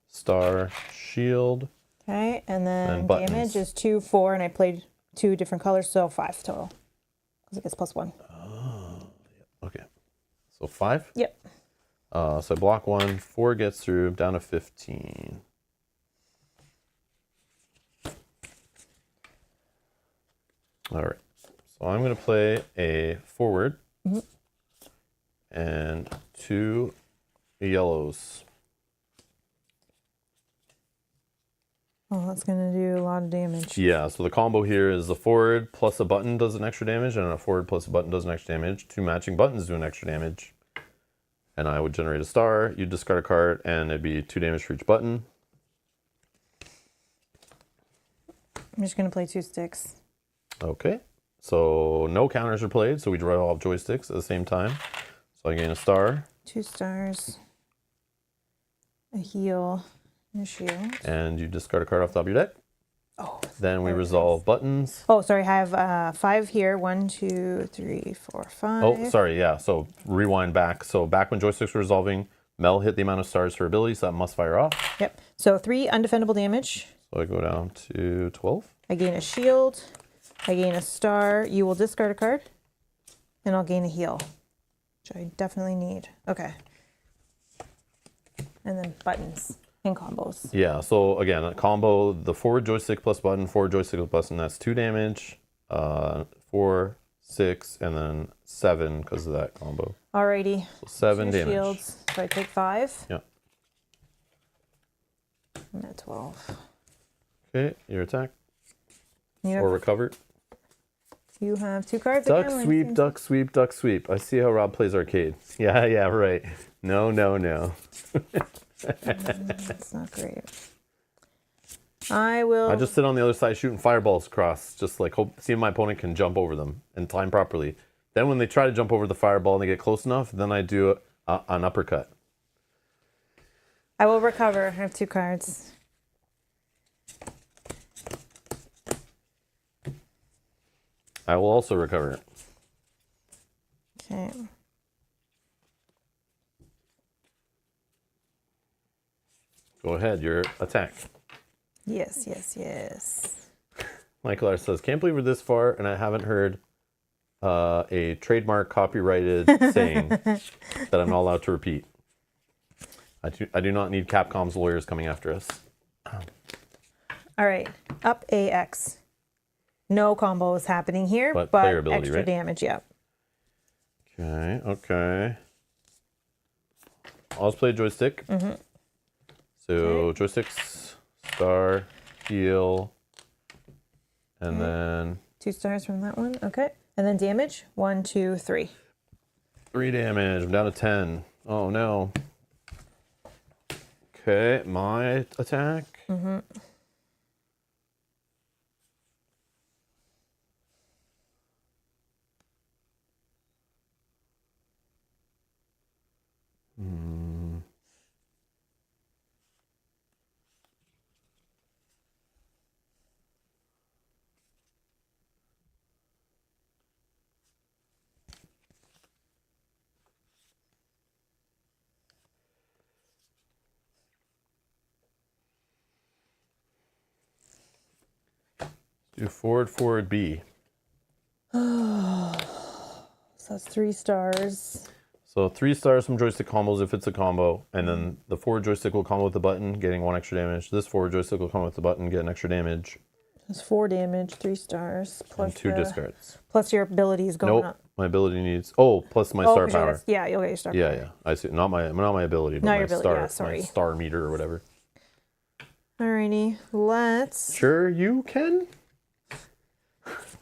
star, shield.
Okay, and then
And buttons.
damage is 2, 4, and I played 2 different colors, so 5 total. Because it gets +1.
Okay, so 5.
Yep.
So I block 1, 4 gets through, down to 15. All right, so I'm going to play a forward and 2 yellows.
Oh, that's going to do a lot of damage.
Yeah, so the combo here is the forward plus a button does an extra damage, and a forward plus a button does an extra damage. 2 matching buttons do an extra damage. And I would generate a star, you discard a card, and it'd be 2 damage for each button.
I'm just going to play 2 sticks.
Okay, so no counters are played, so we draw all joysticks at the same time. So I gain a star.
2 stars, a heal, and a shield.
And you discard a card off the top of your deck.
Oh,
Then we
very
resolve buttons.
oh, sorry. I have 5 here. 1, 2, 3, 4, 5.
Oh, sorry, yeah. So rewind back. So back when joysticks were resolving, Mel hit the amount of stars for ability, so that must fire off.
Yep. So 3 undefendable damage.
So I go down to 12.
I gain a shield. I gain a star. You will discard a card. And I'll gain a heal, which I definitely need. Okay. And then buttons and combos.
Yeah, so again, a combo, the forward joystick plus button, forward joystick plus button, that's 2 damage. 4, 6, and then 7 because of that combo.
Alrighty.
So 7
2
damage.
shields. So I take 5.
Yeah.
I'm at 12.
Okay, your attack.
You
Or
have,
recover.
you have 2 cards
Duck
again.
sweep, duck sweep, duck sweep. I see how Rob plays arcade. Yeah, yeah, right. No, no, no.
That's not great. I will.
I just sit on the other side shooting fireballs across, just like hope, see if my opponent can jump over them and time properly. Then when they try to jump over the fireball and they get close enough, then I do an uppercut.
I will recover. I have 2 cards.
I will also recover.
Okay.
Go ahead, your attack.
Yes, yes, yes.
Michael R says, can't believe we're this far and I haven't heard a trademark copyrighted saying that I'm not allowed to repeat. I do not need Capcom's lawyers coming after us.
All right. Up AX. No combos happening here,
But
but
player ability,
extra
right?
damage. Yep.
Okay, okay. I'll just play joystick. So
Okay.
joysticks, star, heal, and then
2 stars from that one. Okay. And then damage. 1, 2, 3.
3 damage. I'm down to 10. Oh no. Okay, my attack. Do forward, forward, B.
So that's 3 stars.
So 3 stars from joystick combos if it's a combo, and then the forward joystick will combo with the button, getting 1 extra damage. This forward joystick will come with the button, get an extra damage,
That's 4 damage, 3 stars. Plus
and 2
the-
discards.
Plus your abilities going
Nope,
up.
my ability needs. Oh, plus my
Oh,
star
'cause
power.
that's- Yeah, you'll get your star
Yeah,
power.
yeah. I see. Not my ability, but
Not
my
your ability,
star,
yeah, sorry.
my star meter or whatever.
Alrighty.
Sure, you can.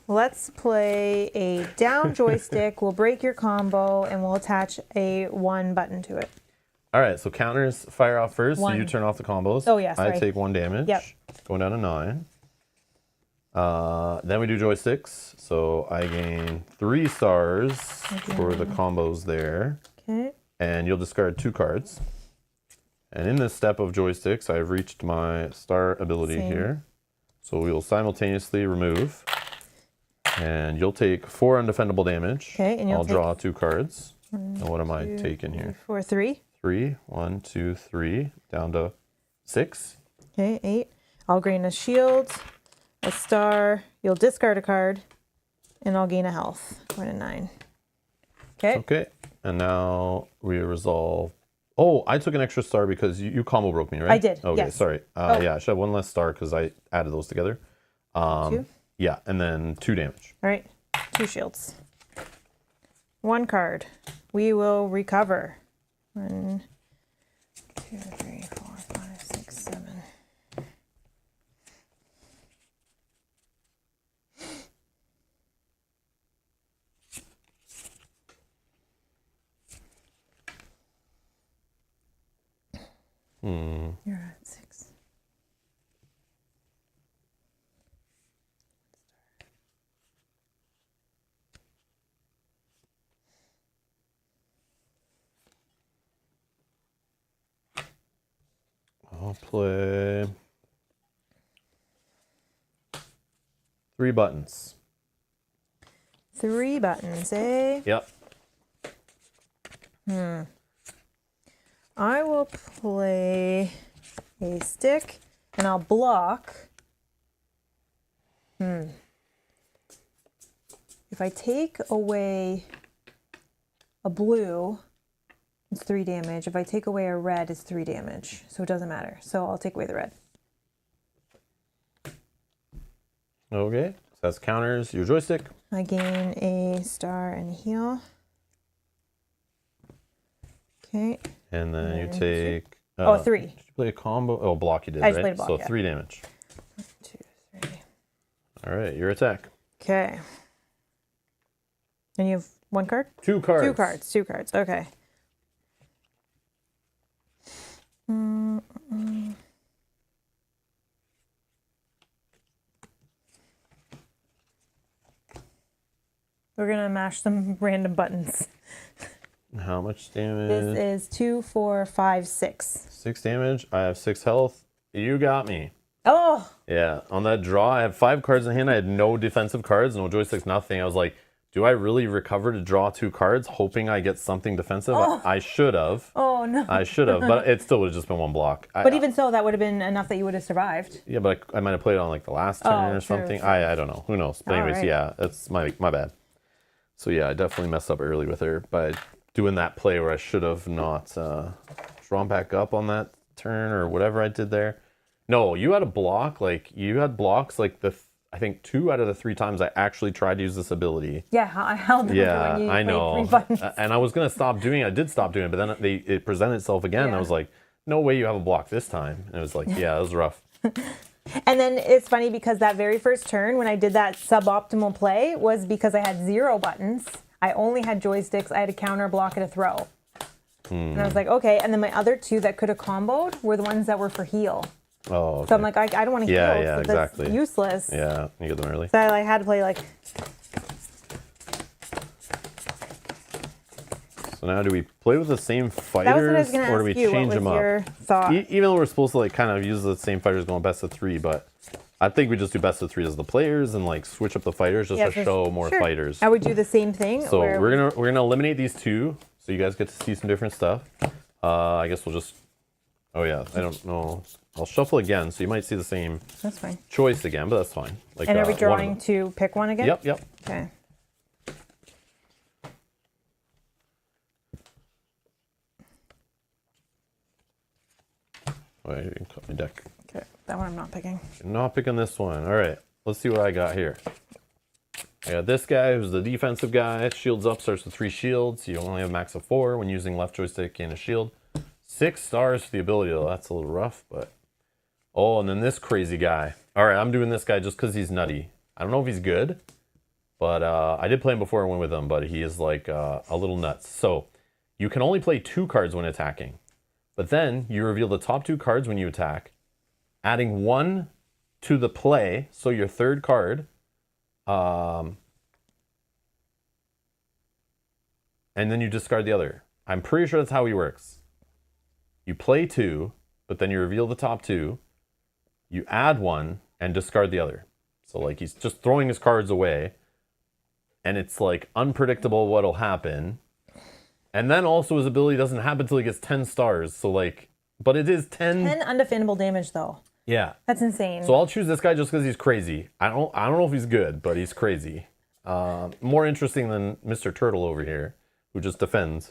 Let's play a down joystick. We'll break your combo and we'll attach a 1 button to it.
All right, so counters fire off first. So you
1.
turn off the combos.
Oh, yeah,
I
sorry.
take 1 damage.
Yep.
Going down to 9. Then we do joysticks. So I gain 3 stars for the combos there.
Okay.
And you'll discard 2 cards. And in this step of joysticks, I've reached my star ability
Same.
here. So we will simultaneously remove. And you'll take 4 undefendable damage.
Okay, and you'll
I'll
take
draw 2 cards. And what am I
2,
taking
3,
here?
4, 3.
3. 1, 2, 3. Down to 6.
Okay, 8. I'll gain a shield, a star. You'll discard a card, and I'll gain a health. 1 and 9. Okay.
Okay. And now we resolve. Oh, I took an extra star because you combo broke me, right?
I did,
Okay,
yes.
sorry.
Oh.
Yeah, I should have 1 less star because I added those together.
2.
Yeah, and then 2 damage.
All right. 2 shields. 1 card. We will recover. 1, 2, 3, 4, 5, 6, 7. You're at 6.
I'll play 3 buttons.
3 buttons, eh?
Yep.
I will play a stick and I'll block. If I take away a blue, it's 3 damage. If I take away a red, it's 3 damage. So it doesn't matter. So I'll take away the red.
Okay. So that's counters your joystick.
I gain a star and heal. Okay.
And then you
And
take.
3.
Did you play a combo? Oh, block you did,
I just
right?
played a block,
so
yeah.
3 damage.
2, 3.
All right, your attack.
Okay. And you have 1 card?
2 cards.
2 cards. 2 cards. Okay. We're gonna mash some random buttons.
How much damage?
This is 2, 4, 5, 6.
6 damage. I have 6 health. You got me.
Oh,
Yeah, on that draw, I have 5 cards in hand. I had no defensive cards, no joysticks, nothing. I was like, do I really recover to draw 2 cards, hoping I get something defensive? I should have.
oh no!
I should have, but it still would have just been 1 block.
But even so, that would have been enough that you would have survived.
Yeah, but I might have played it on like the last turn
Oh,
or
true,
something.
true.
I don't know. Who knows? But anyways,
Alright.
yeah, that's my bad. So yeah, I definitely messed up early with her by doing that play where I should have not drawn back up on that turn or whatever I did there. No, you had a block. Like you had blocks. Like I think 2 out of the 3 times I actually tried to use this ability.
Yeah, I held them
Yeah,
when you
I
played
know.
3 buttons.
And I was gonna stop doing it. I did stop doing it, but then it presented itself again. And I
Yeah.
was like, no way you have a block this time. And it was like, yeah, it was rough.
And then it's funny because that very first turn when I did that suboptimal play was because I had 0 buttons. I only had joysticks. I had a counter, block, and a throw. And I was like, okay. And then my other 2 that could have comboed were the ones that were for heal.
Oh, okay.
So I'm like, I don't want to
Yeah,
heal.
yeah,
so that's
exactly.
useless.
Yeah, you get them early.
So I had to play like,
So now do we play with the same
that was what I
fighters
was going to
or do we
ask you.
change
What
them
was
up?
your thought?
Even though we're supposed to like kind of use the same fighters going best of 3, but I think we just do best of 3 as the players and like switch up the fighters just
Yeah,
to show more
sure.
fighters.
I would do the same thing.
So
where
we're gonna eliminate these 2 so you guys get to see some different stuff. I guess we'll just. Oh yeah, I don't know. I'll shuffle again, so you might see the same
That's fine.
choice again, but that's fine. Like,
And are we
one of
drawing
them.
to pick one again?
Yep.
Okay.
Oh, you can cut my deck.
Okay. That one I'm not picking.
Not picking this one. All right, let's see what I got here. I got this guy who's the defensive guy. Shields up, starts with 3 shields. You only have a max of 4 when using left joystick and a shield. 6 stars for the ability, though. That's a little rough, but. Oh, and then this crazy guy. All right, I'm doing this guy just because he's nutty. I don't know if he's good, but I did play him before and went with him, but he is like a little nuts. So you can only play 2 cards when attacking, but then you reveal the top 2 cards when you attack, adding 1 to the play, so your third card, and then you discard the other. I'm pretty sure that's how he works. You play 2, but then you reveal the top 2, you add 1, and discard the other. So like he's just throwing his cards away, and it's like unpredictable what'll happen. And then also his ability doesn't happen until he gets 10 stars. So like, but it is 10.
10 undefendable damage though.
Yeah.
That's insane.
So I'll choose this guy just because he's crazy. I don't know if he's good, but he's crazy. More interesting than Mr. Turtle over here, who just defends.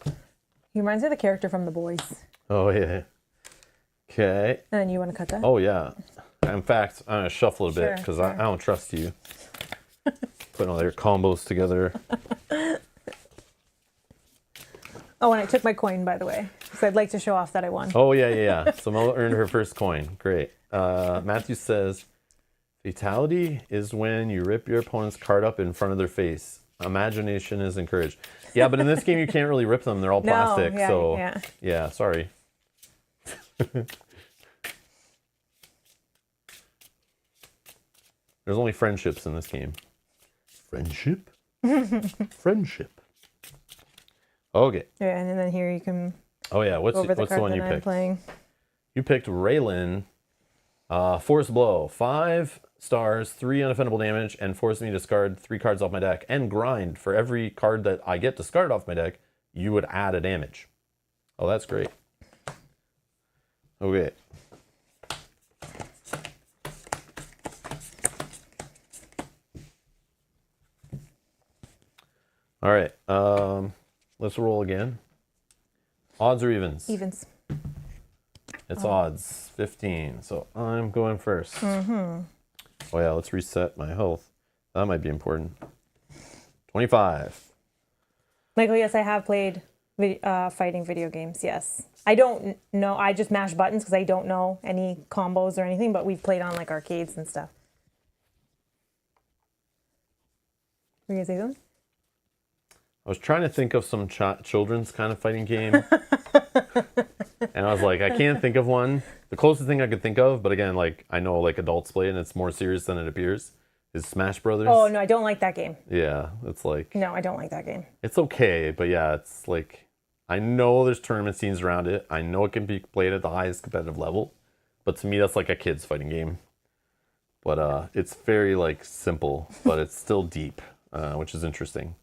He reminds me of the character from The Boys.
Oh yeah. Okay.
And then you want to cut that?
Oh yeah. In fact, I'm gonna shuffle a bit
Sure,
because
sure.
I don't trust you. Putting all their combos together.
Oh, and I took my coin, by the way. So I'd like to show off that I won.
Oh yeah. So Mel earned her first coin. Great. Matthew says, fatality is when you rip your opponent's card up in front of their face. Imagination is encouraged. Yeah, but in this game you can't really rip them. They're all plastic.
yeah,
so
yeah.
yeah, sorry. There's only friendships in this game. Friendship? Friendship. Okay.
Yeah, and then here you can
Oh yeah, what's
go over the
the
card
one
that
you
I'm
picked?
playing.
You picked Raylan. Force Blow. 5 stars, 3 undefendable damage, and force me to discard 3 cards off my deck. And grind. For every card that I get discarded off my deck, you would add a damage. Oh, that's great. Okay. All right. Let's roll again. Odds or evens?
Evens.
It's odds. 15. So I'm going first. Oh yeah, let's reset my health. That might be important. 25.
Michael, yes, I have played fighting video games, yes. I don't know. I just mash buttons because I don't know any combos or anything, but we've played on like arcades and stuff. Were you going to say something?
I was trying to think of some children's kind of fighting game. And I was like, I can't think of one. The closest thing I could think of, but again, like I know like adults play it and it's more serious than it appears, is Smash Brothers.
Oh, no, I don't like that game.
Yeah, it's like,
No, I don't like that game.
it's okay, but yeah, it's like, I know there's tournament scenes around it. I know it can be played at the highest competitive level, but to me, that's like a kid's fighting game. But it's very like simple, but it's still deep, which is interesting.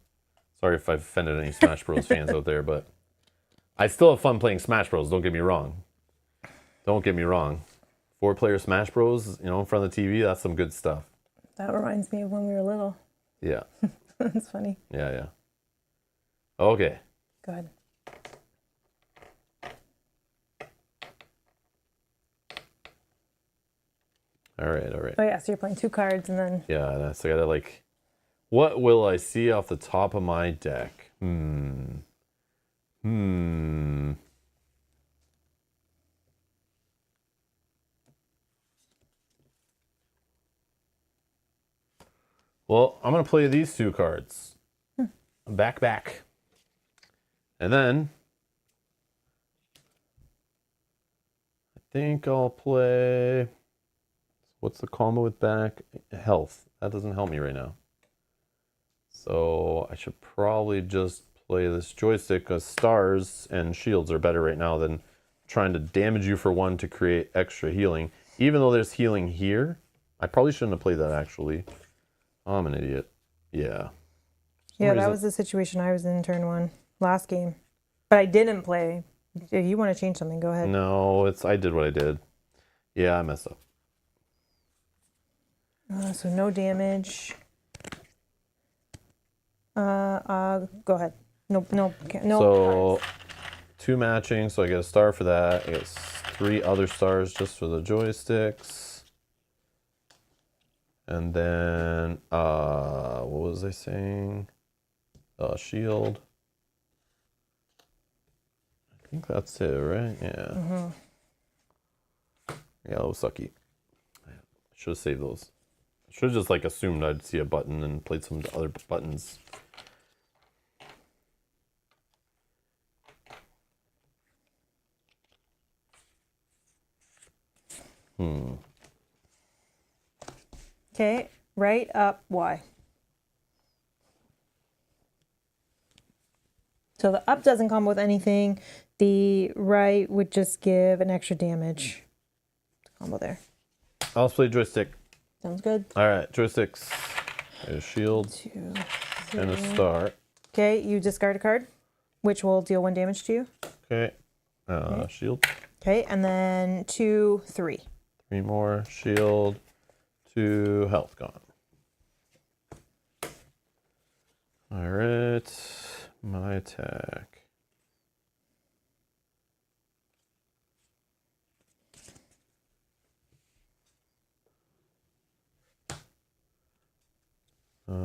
Sorry if I've offended any Smash Bros fans out there, but I still have fun playing Smash Bros. Don't get me wrong. Don't get me wrong. 4-player Smash Bros, you know, in front of the TV, that's some good stuff.
That reminds me of when we were little.
Yeah,
That's funny.
yeah. Okay.
Go ahead.
All right.
Oh, yeah, so you're playing 2 cards and then...
Yeah, that's I gotta like, what will I see off the top of my deck? Well, I'm gonna play these 2 cards. Back. And then I think I'll play, what's the combo with back? Health. That doesn't help me right now. So I should probably just play this joystick because stars and shields are better right now than trying to damage you for 1 to create extra healing. Even though there's healing here, I probably shouldn't have played that actually. Oh, I'm an idiot. Yeah.
Yeah, that
reason-
was the situation I was in turn 1 last game. But I didn't play. If you want to change something, go ahead.
No, I did what I did. Yeah, I messed up.
So no damage. Go ahead. No.
So 2 matching, so I get a star for that. I get 3 other stars just for the joysticks. And then what was I saying? Shield. I think that's it, right? Yeah. Yeah, that was sucky. I should have saved those. I should have just like assumed I'd see a button and played some other buttons.
Okay, right, up, Y. So the up doesn't combo with anything. The right would just give an extra damage. Combo there.
I'll play joystick.
Sounds good.
All right, joysticks. A shield
2,
and a
3.
star.
Okay, you discard a card, which will deal 1 damage to you.
Okay. Shield.
Okay, and then 2, 3.
3 more. Shield. 2 health gone. All right. My attack. Let's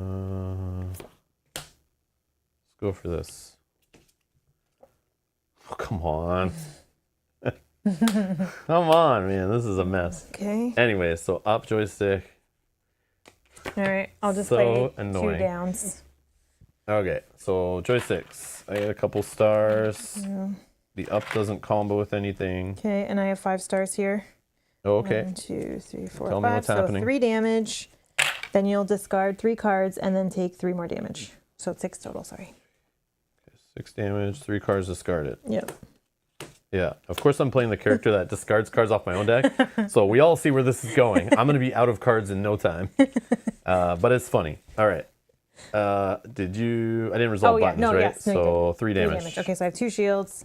go for this. Oh, come on. Come on, man. This is a mess.
Okay.
Anyway, so up joystick.
All right, I'll just
So
play
annoying.
2 downs.
Okay, so joysticks. I get a couple stars.
Yeah.
The up doesn't combo with anything.
Okay, and I have 5 stars here.
Oh, okay.
1, 2, 3, 4,
Tell me
5.
what's
So
happening.
3 damage. Then you'll discard 3 cards and then take 3 more damage. So it's 6 total, sorry.
6 damage, 3 cards discarded.
Yep.
Yeah, of course I'm playing the character that discards cards off my own deck. So we all see where this is going. I'm going to be out of cards in no time. But it's funny. All right. I didn't resolve buttons, right?
Yes. No, you
So
did.
3 damage.
Okay, so I have 2 shields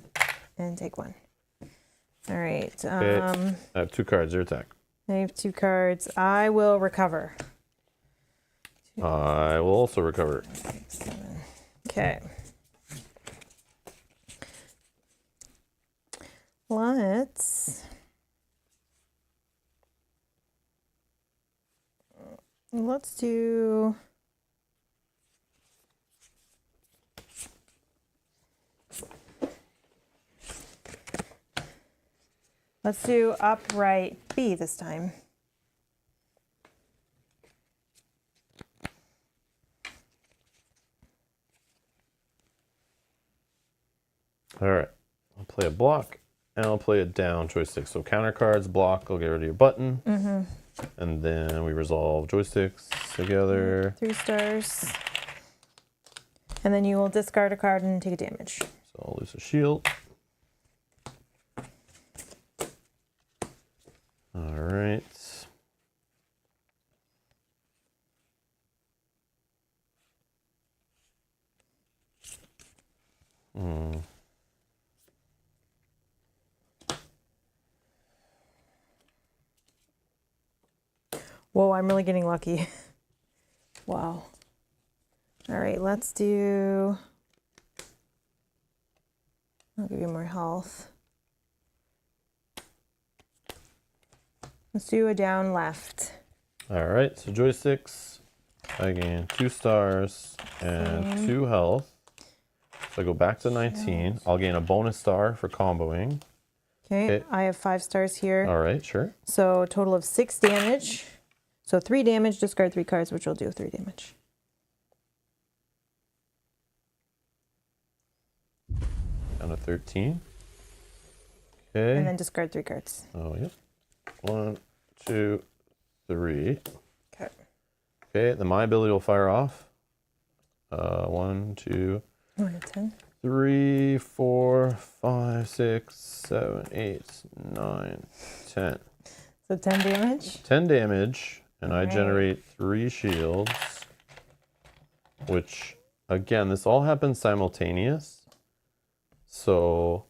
and take 1. All right.
Okay. I have 2 cards. Your attack.
I have 2 cards. I will recover.
I will also recover.
7. Okay. Let's do upright B this time.
All right. I'll play a block and I'll play a down joystick. So counter cards, block, I'll get rid of your button. And then we resolve joysticks together.
3 stars. And then you will discard a card and take a damage.
So I'll lose a shield. All right.
Whoa, I'm really getting lucky. Wow. All right, let's do... I'll give you more health. Let's do a down left.
All right. So joysticks. I gain 2 stars and 2 health. So I go back to 19. I'll gain a bonus star for comboing.
Okay, I have 5 stars here.
All right, sure.
So a total of 6 damage. So 3 damage, discard 3 cards, which will do 3 damage.
Down to 13. Okay.
And then discard 3 cards.
Oh, yep. 1, 2, 3.
Okay.
Okay, then my ability will fire off. 1, 2,
1 to 10.
3, 4, 5, 6, 7, 8, 9, 10.
So 10 damage.
10 damage, and I
Alright.
generate 3 shields, which, again, this all happens simultaneous. So,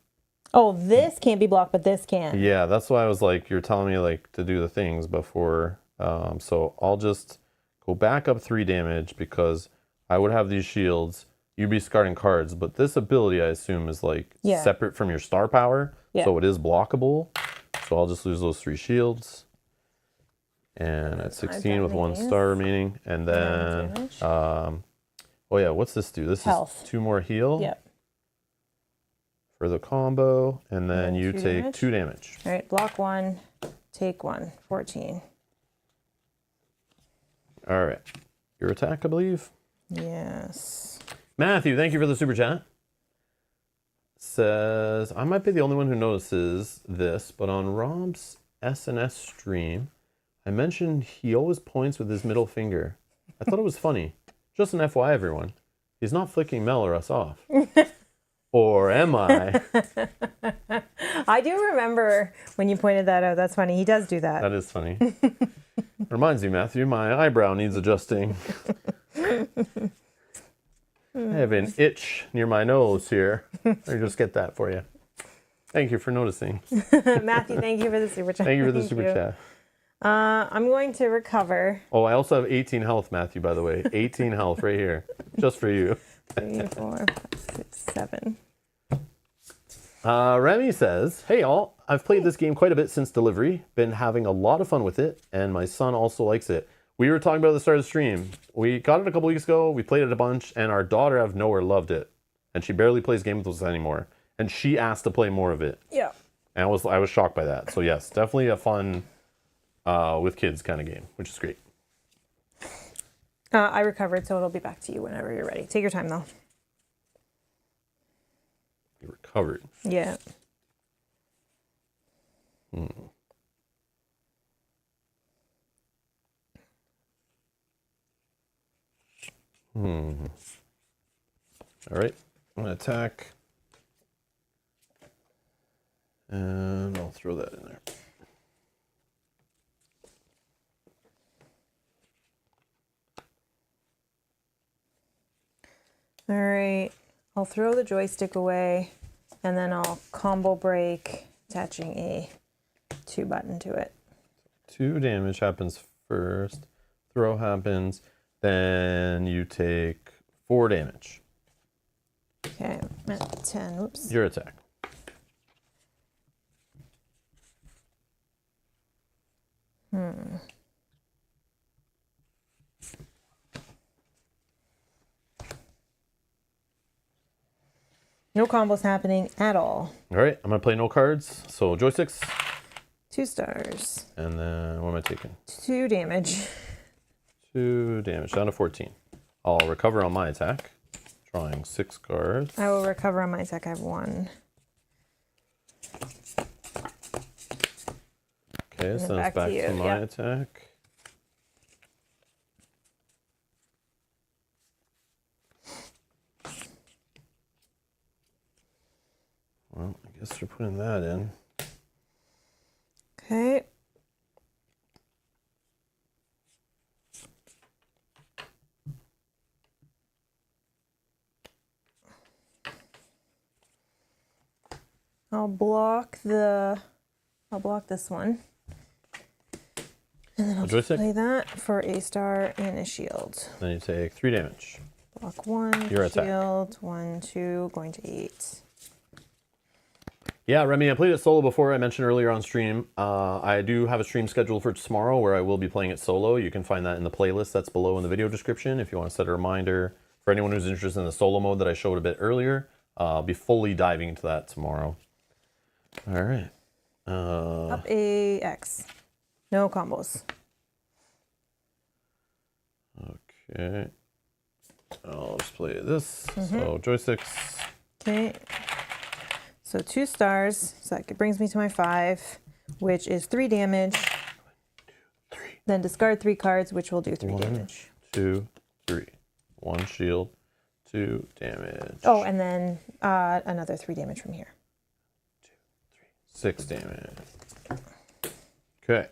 Oh, this can't be blocked, but this can.
yeah, that's why I was like, you're telling me like to do the things before. So I'll just go back up 3 damage because I would have these shields. You'd be discarding cards, but this ability I assume is like
Yeah.
separate from your star power.
Yeah.
So it is blockable. So I'll just lose those 3 shields. And at 16 with 1
these.
star remaining. And then,
damage.
oh yeah, what's this do? This
Health.
is 2 more heal
Yep.
for the combo. And then
And
you
2
take
damage.
2 damage.
All right, block 1, take 1, 14.
All right. Your attack, I believe.
Yes.
Matthew, thank you for the super chat. Says, I might be the only one who notices this, but on Rob's SNS stream, I mentioned he always points with his middle finger. I thought it was funny. Just an FYI, everyone. He's not flicking Mel or us off. Or am I?
I do remember when you pointed that out. That's funny. He does do that.
That is funny. Reminds me, Matthew, my eyebrow needs adjusting. I have an itch near my nose here. I'll just get that for you. Thank you for noticing.
Matthew, thank you for the super chat.
Thank you for the super chat.
I'm going to recover.
Oh, I also have 18 health, Matthew, by the way. 18 health right here. Just for you.
3, 4, 5, 6, 7.
Remy says, hey all, I've played this game quite a bit since delivery. Been having a lot of fun with it, and my son also likes it. We were talking about at the start of the stream. We got it a couple weeks ago, we played it a bunch, and our daughter out of nowhere loved it. And she barely plays games with us anymore. And she asked to play more of it.
Yeah.
And I was shocked by that. So yes, definitely a fun with kids kind of game, which is great.
I recovered, so it'll be back to you whenever you're ready. Take your time, though.
You recovered.
Yeah.
All right, I'm gonna attack. And I'll throw that in there.
All right. I'll throw the joystick away, and then I'll combo break, attaching a 2 button to it.
2 damage happens first. Throw happens. Then you take 4 damage.
Okay, I'm at 10. Whoops.
Your attack.
No combos happening at all.
All right, I'm gonna play no cards. So joysticks,
2 stars.
and then what am I taking?
2 damage.
2 damage, down to 14. I'll recover on my attack, drawing 6 cards.
I will recover on my attack. I have 1.
Okay, so
then
it's back
to you,
to my
yeah.
attack. Well, I guess you're putting that in.
Okay. I'll block this one. And then I'll just
joystick?
play that for a star and a shield.
Then you take 3 damage.
Block 1,
Your attack.
shield, 1, 2, going to 8.
Yeah, Remy, I played it solo before. I mentioned earlier on stream. I do have a stream scheduled for tomorrow where I will be playing it solo. You can find that in the playlist that's below in the video description if you want to set a reminder. For anyone who's interested in the solo mode that I showed a bit earlier, I'll be fully diving into that tomorrow. All right.
Up a X. No combos.
Okay. I'll just play this. So joysticks.
Okay. So 2 stars. So that brings me to my 5, which is 3 damage.
3.
Then discard 3 cards, which will do 3
1,
damage.
2, 3. 1 shield, 2 damage.
Oh, and then another 3 damage from here.
6 damage. Okay.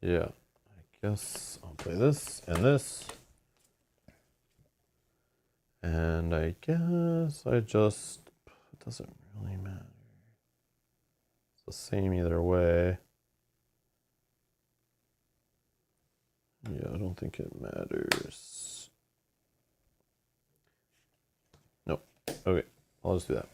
Yeah, I guess I'll play this and this. And I guess it doesn't really matter. It's the same either way. Yeah, I don't think it matters. Nope. Okay, I'll just do that.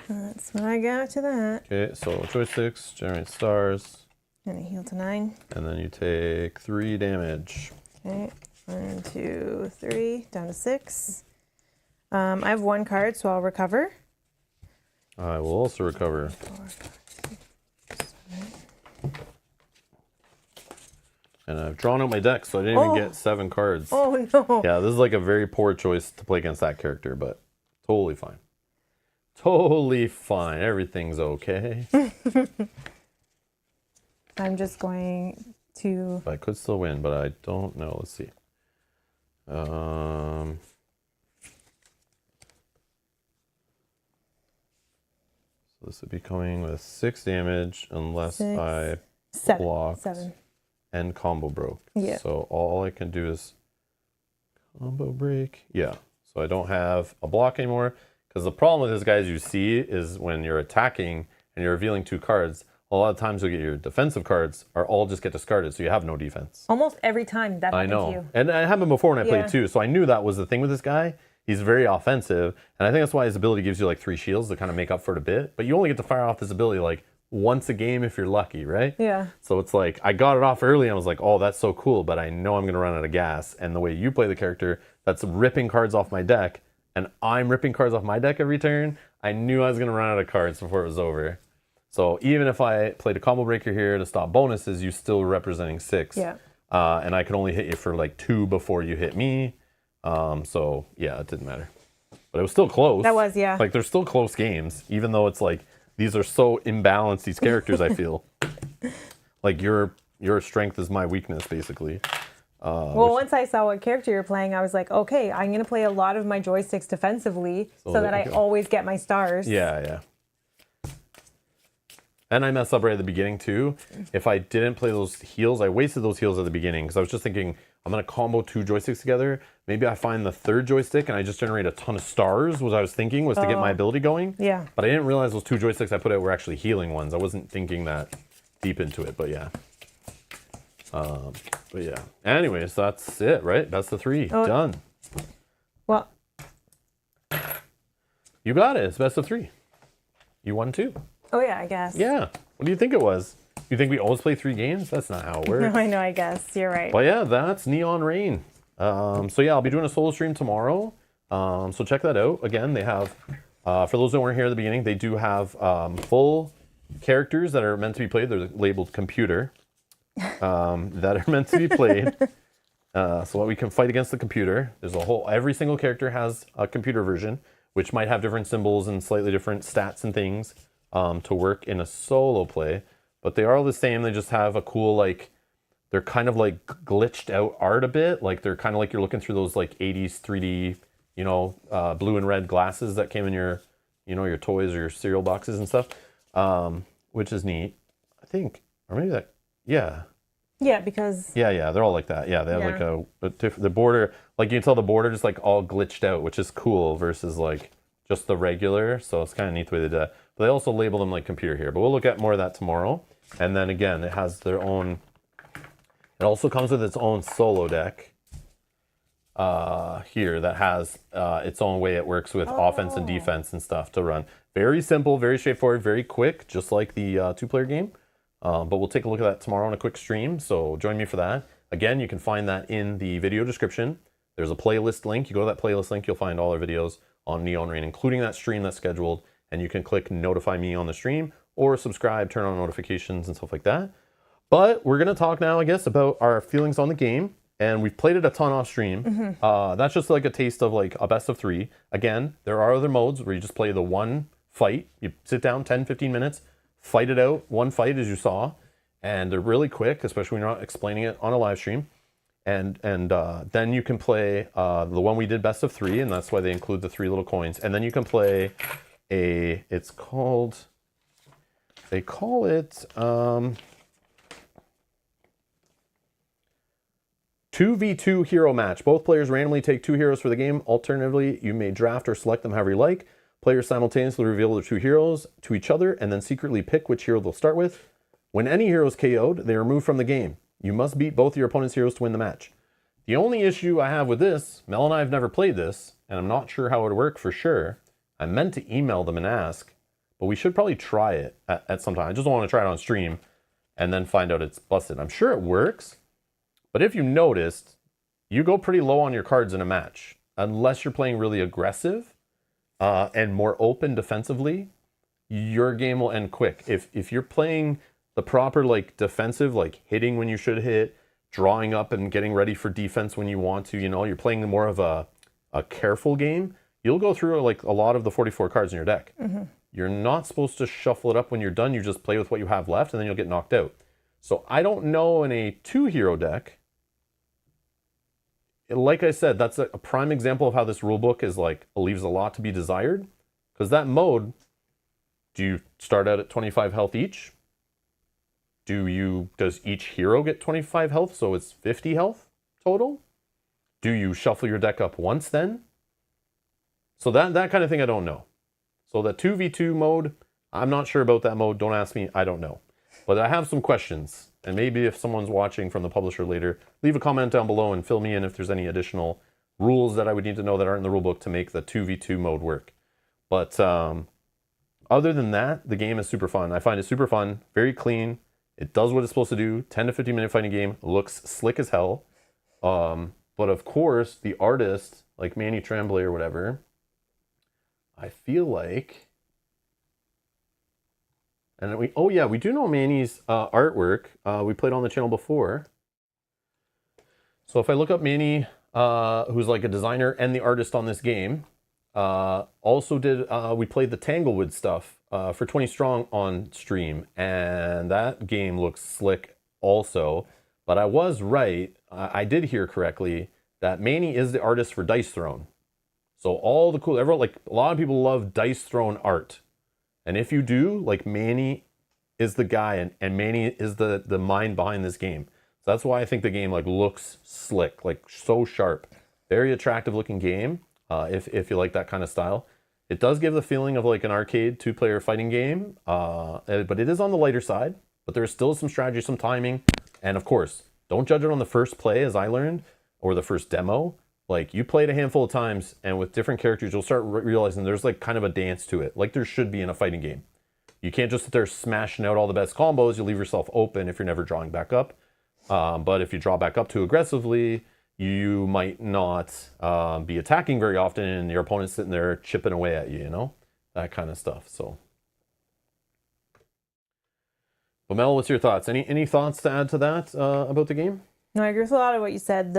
That's what I got to that.
Okay, so joysticks, generate stars,
And a heal to 9.
and then you take 3 damage.
Okay. 1, 2, 3. Down to 6. I have 1 card, so I'll recover.
I will also recover.
4, 5, 6, 7.
And I've drawn out my deck, so I didn't even get 7 cards.
Oh no.
Yeah, this is like a very poor choice to play against that character, but totally fine. Totally fine. Everything's okay.
I'm just going to.
I could still win, but I don't know. Let's see. So this would be coming with 6 damage unless
Six,
I
7.
blocked
7.
and combo broke.
Yeah.
So all I can do is combo break. Yeah. So I don't have a block anymore. Because the problem with this, guys, you see, is when you're attacking and you're revealing 2 cards, a lot of times you'll get your defensive cards are all just get discarded, so you have no defense.
Almost every time that
I
happens to you.
know. And it happened before when I
Yeah.
played too, so I knew that was the thing with this guy. He's very offensive, and I think that's why his ability gives you like 3 shields to kind of make up for it a bit. But you only get to fire off this ability like once a game if you're lucky, right?
Yeah.
So it's like, I got it off early and I was like, oh, that's so cool, but I know I'm going to run out of gas. And the way you play the character, that's ripping cards off my deck, and I'm ripping cards off my deck every turn, I knew I was going to run out of cards before it was over. So even if I played a combo breaker here to stop bonuses, you still were representing 6.
Yeah.
And I could only hit you for like 2 before you hit me. So yeah, it didn't matter. But it was still close.
That was, yeah.
Like, they're still close games, even though it's like, these are so imbalanced, these characters, I feel. Like, your strength is my weakness, basically.
Well, once I saw what character you're playing, I was like, okay, I'm going to play a lot of my joysticks defensively so that I always get my stars.
Yeah, yeah. And I messed up right at the beginning, too. If I didn't play those heals, I wasted those heals at the beginning because I was just thinking, I'm going to combo 2 joysticks together. Maybe I find the 3rd joystick and I just generate a ton of stars, what I was thinking was to get my ability going.
Yeah.
But I didn't realize those 2 joysticks I put out were actually healing ones. I wasn't thinking that deep into it, but yeah. But yeah. Anyways, that's it, right? That's the 3.
Oh.
Done.
Well,
You got it. It's best of 3. You won 2.
oh yeah, I guess.
Yeah. What do you think it was? You think we always play 3 games? That's not how it works.
No, I know, I guess. You're right.
But yeah, that's Neon Rain. So yeah, I'll be doing a solo stream tomorrow. So check that out. Again, they have, for those that weren't here at the beginning, they do have full characters that are meant to be played. They're labeled computer, that are meant to be played. So that we can fight against the computer. There's every single character has a computer version, which might have different symbols and slightly different stats and things to work in a solo play. But they are all the same. They just have a cool, like, they're kind of like glitched out art a bit. Like, they're kind of like you're looking through those like 80s 3D, you know, blue and red glasses that came in your, you know, your toys or your cereal boxes and stuff, which is neat, I think. Or maybe that, yeah.
Yeah, because
Yeah, they're all like that. Yeah, they have
Yeah.
like the border, like you can tell the border just like all glitched out, which is cool versus like just the regular. So it's kind of neat the way they do that. But they also label them like computer here. But we'll look at more of that tomorrow. And then again, it has their own, it also comes with its own solo deck here that has its own way it works with offense and defense and stuff to run. Very simple, very straightforward, very quick, just like the 2-player game. But we'll take a look at that tomorrow on a quick stream, so join me for that. Again, you can find that in the video description. There's a playlist link. You go to that playlist link, you'll find all our videos on Neon Rain, including that stream that's scheduled, and you can click notify me on the stream or subscribe, turn on notifications and stuff like that. But we're going to talk now, I guess, about our feelings on the game, and we've played it a ton off stream. That's just like a taste of like a best of 3. Again, there are other modes where you just play the one fight. You sit down 10, 15 minutes, fight it out, one fight as you saw, and they're really quick, especially when you're not explaining it on a live stream. And then you can play the one we did best of 3, and that's why they include the 3 little coins. And then you can play it's called, they call it 2v2 hero match. Both players randomly take 2 heroes for the game. Alternatively, you may draft or select them however you like. Players simultaneously reveal their 2 heroes to each other and then secretly pick which hero they'll start with. When any hero is KO'd, they are removed from the game. You must beat both your opponent's heroes to win the match. The only issue I have with this, Mel and I have never played this, and I'm not sure how it would work for sure. I meant to email them and ask, but we should probably try it at some time. I just don't want to try it on stream and then find out it's busted. I'm sure it works, but if you noticed, you go pretty low on your cards in a match. Unless you're playing really aggressive and more open defensively, your game will end quick. If you're playing the proper like defensive, like hitting when you should hit, drawing up and getting ready for defense when you want to, you know, you're playing more of a careful game, you'll go through like a lot of the 44 cards in your deck. You're not supposed to shuffle it up when you're done. You just play with what you have left, and then you'll get knocked out. So I don't know in a 2-hero deck. Like I said, that's a prime example of how this rule book is like leaves a lot to be desired. Because that mode, do you start out at 25 health each? Does each hero get 25 health, so it's 50 health total? Do you shuffle your deck up once then? So that kind of thing I don't know. So the 2v2 mode, I'm not sure about that mode. Don't ask me, I don't know. But I have some questions. And maybe if someone's watching from the publisher later, leave a comment down below and fill me in if there's any additional rules that I would need to know that aren't in the rulebook to make the 2v2 mode work. But other than that, the game is super fun. I find it super fun, very clean. It does what it's supposed to do. 10 to 15 minute fighting game, looks slick as hell. But of course, the artist, like Manny Tremblay or whatever, I feel like, and we do know Manny's artwork. We played on the channel before. So if I look up Manny, who's like a designer and the artist on this game, we played the Tanglewood stuff for 20 Strong on stream, and that game looks slick also. But I was right. I did hear correctly that Manny is the artist for Dice Throne. So all the cool, everyone, like a lot of people love Dice Throne art. And if you do, like Manny is the guy, and Manny is the mind behind this game. So that's why I think the game like looks slick, like so sharp. Very attractive looking game, if you like that kind of style. It does give the feeling of like an arcade 2-player fighting game, but it is on the lighter side. But there's still some strategy, some timing. And of course, don't judge it on the first play, as I learned, or the first demo. Like, you play it a handful of times, and with different characters, you'll start realizing there's like kind of a dance to it, like there should be in a fighting game. You can't just sit there smashing out all the best combos. You leave yourself open if you're never drawing back up. But if you draw back up too aggressively, you might not be attacking very often, and your opponent's sitting there chipping away at you, you know? That kind of stuff, so. Well, Mel, what's your thoughts? Any thoughts to add to that about the game?
No, I agree with a lot of what you said.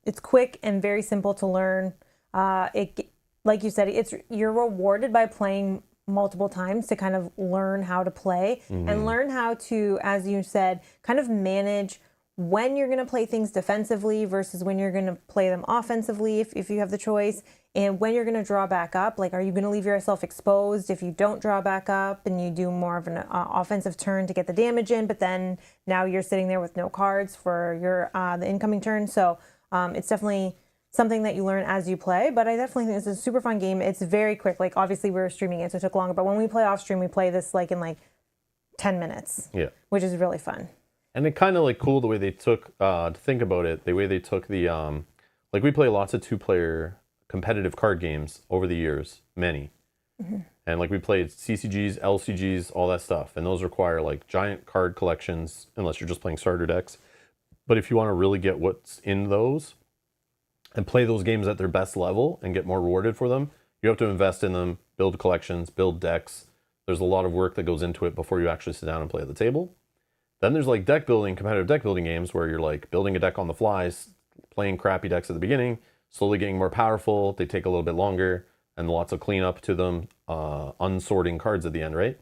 It's quick and very simple to learn. Like you said, you're rewarded by playing multiple times to kind of learn how to play and learn how to, as you said, kind of manage when you're going to play things defensively versus when you're going to play them offensively, if you have the choice, and when you're going to draw back up. Like, are you going to leave yourself exposed if you don't draw back up and you do more of an offensive turn to get the damage in, but then now you're sitting there with no cards for your the incoming turn. So it's definitely something that you learn as you play, but I definitely think it's a super fun game. It's very quick. Like, obviously we were streaming it, so it took longer, but when we play off stream, we play this like in like 10 minutes, which is really fun.
And it kind of like cool the way they took, to think about it, the way they took the, like we play lots of 2-player competitive card games over the years, many. And like we played CCGs, LCGs, all that stuff. And those require like giant card collections, unless you're just playing starter decks. But if you want to really get what's in those and play those games at their best level and get more rewarded for them, you have to invest in them, build collections, build decks. There's a lot of work that goes into it before you actually sit down and play at the table. Then there's like competitive deck building games where you're like building a deck on the flies, playing crappy decks at the beginning, slowly getting more powerful. They take a little bit longer and lots of cleanup to them, unsorting cards at the end, right?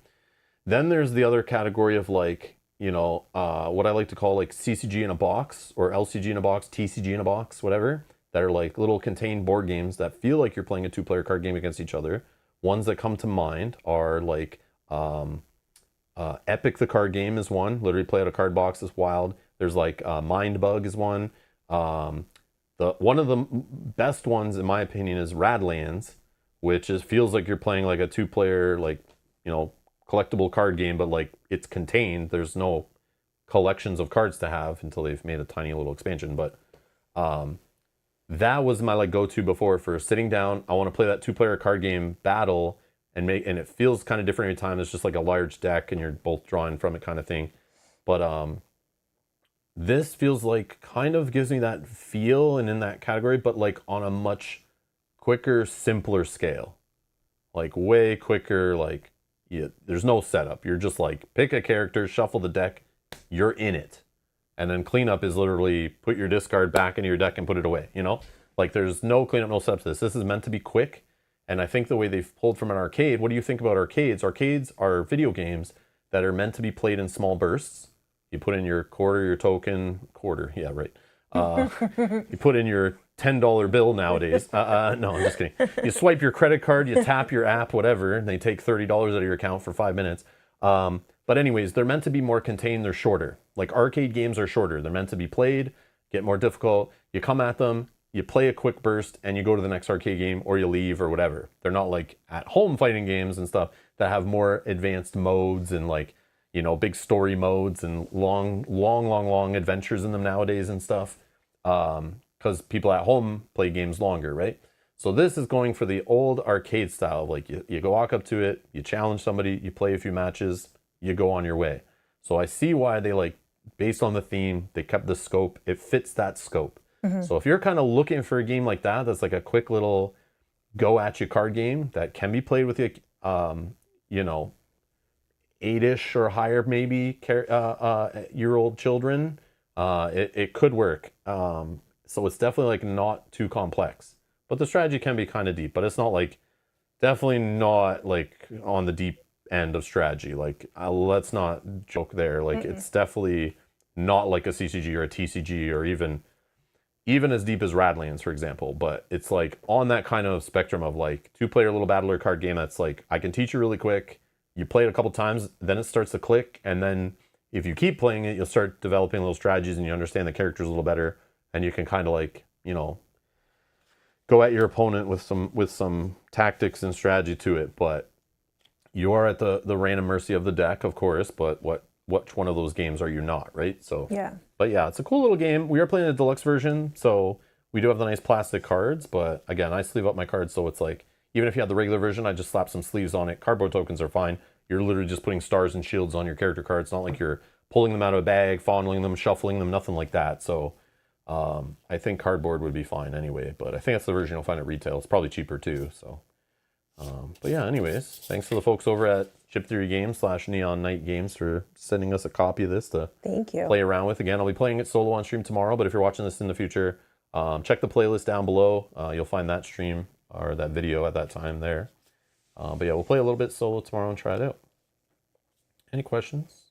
Then there's the other category of like, you know, what I like to call like CCG in a box or LCG in a box, TCG in a box, whatever, that are like little contained board games that feel like you're playing a 2-player card game against each other. Ones that come to mind are like, Epic the Card Game is one. Literally play out a card box is wild. There's like Mind Bug is one. One of the best ones in my opinion is Radlands, which feels like you're playing like a 2-player like, you know, collectible card game, but like it's contained. There's no collections of cards to have until they've made a tiny little expansion. But that was my like go-to before for sitting down. I want to play that 2-player card game battle. And it feels kind of different every time. It's just like a large deck and you're both drawing from it kind of thing. But this feels like kind of gives me that feel and in that category, but like on a much quicker, simpler scale. Like way quicker, like there's no setup. You're just like pick a character, shuffle the deck, you're in it. And then cleanup is literally put your discard back into your deck and put it away, you know? Like there's no cleanup, no steps to this. This is meant to be quick. And I think the way they've pulled from an arcade, what do you think about arcades? Arcades are video games that are meant to be played in small bursts. You put in your quarter, your token, quarter, yeah, right. You put in your $10 bill nowadays. No, I'm just kidding. You swipe your credit card, you tap your app, whatever, and they take $30 out of your account for 5 minutes. But anyways, they're meant to be more contained. They're shorter. Like arcade games are shorter. They're meant to be played, get more difficult. You come at them, you play a quick burst, and you go to the next arcade game, or you leave, or whatever. They're not like at-home fighting games and stuff that have more advanced modes and like, you know, big story modes and long adventures in them nowadays and stuff. Because people at home play games longer, right? So this is going for the old arcade style. Like you go walk up to it, you challenge somebody, you play a few matches, you go on your way. So I see why they like, based on the theme, they kept the scope. It fits that scope. So if you're kind of looking for a game like that, that's like a quick little go at you card game that can be played with you, you know, 8-ish or higher maybe year old children, it could work. So it's definitely like not too complex, but the strategy can be kind of deep, but it's not like, definitely not like on the deep end of strategy. Like let's not joke there. Like it's definitely not like a CCG or a TCG or even as deep as Radlands, for example, but it's like on that kind of spectrum of like 2-player little battler card game that's like, I can teach you really quick. You play it a couple times, then it starts to click, and then if you keep playing it, you'll start developing little strategies and you understand the characters a little better, and you can kind of like, you know, go at your opponent with some tactics and strategy to it. But you are at the random mercy of the deck, of course, but which one of those games are you not, right? So
Yeah.
But yeah, it's a cool little game. We are playing the deluxe version, so we do have the nice plastic cards, but again, I sleeve up my cards, so it's like, even if you had the regular version, I just slap some sleeves on it. Cardboard tokens are fine. You're literally just putting stars and shields on your character cards. It's not like you're pulling them out of a bag, fondling them, shuffling them, nothing like that. So I think cardboard would be fine anyway, but I think that's the version you'll find at retail. It's probably cheaper too, so. But yeah, anyways, thanks to the folks over at Chip Theory Games / Neon Night Games for sending us a copy of this to
Thank you.
play around with. Again, I'll be playing it solo on stream tomorrow, but if you're watching this in the future, check the playlist down below. You'll find that stream or that video at that time there. But yeah, we'll play a little bit solo tomorrow and try it out. Any questions?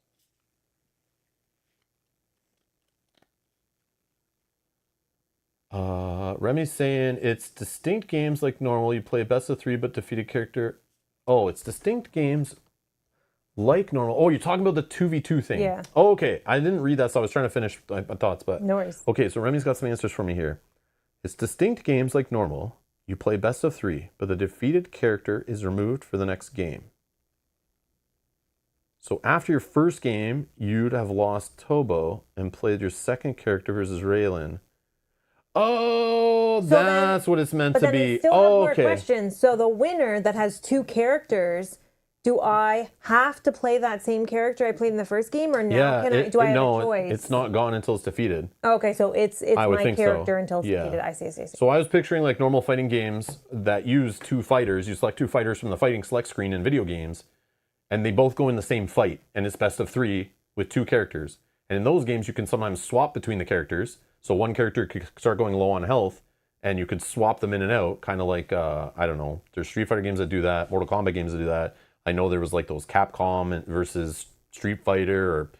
Remy's saying it's distinct games like normal. You play best of 3 but defeat a character. Oh, it's distinct games like normal. Oh, you're talking about the 2v2 thing.
Yeah.
Oh, okay. I didn't read that, so I was trying to finish my thoughts, but
No worries.
okay, so Remy's got some answers for me here. It's distinct games like normal. You play best of 3, but the defeated character is removed for the next game. So after your first game, you'd have lost Tobo and played your second character versus Raylan. Oh,
So
that's what it's meant
But
to
then
be.
I still have
Oh,
more
okay.
questions. So the winner that has 2 characters, do I have to play that same character I played in the first game, or now
Yeah,
do I have
no,
a choice?
it's not gone until it's defeated.
Okay, so it's
I would
my
think so.
character until it's
Yeah.
defeated. I see.
So I was picturing like normal fighting games that use 2 fighters. You select 2 fighters from the fighting select screen in video games, and they both go in the same fight, and it's best of 3 with 2 characters. And in those games, you can sometimes swap between the characters. So one character could start going low on health, and you could swap them in and out, kind of like, I don't know, there's Street Fighter games that do that, Mortal Kombat games that do that. I know there was like those Capcom versus Street Fighter, or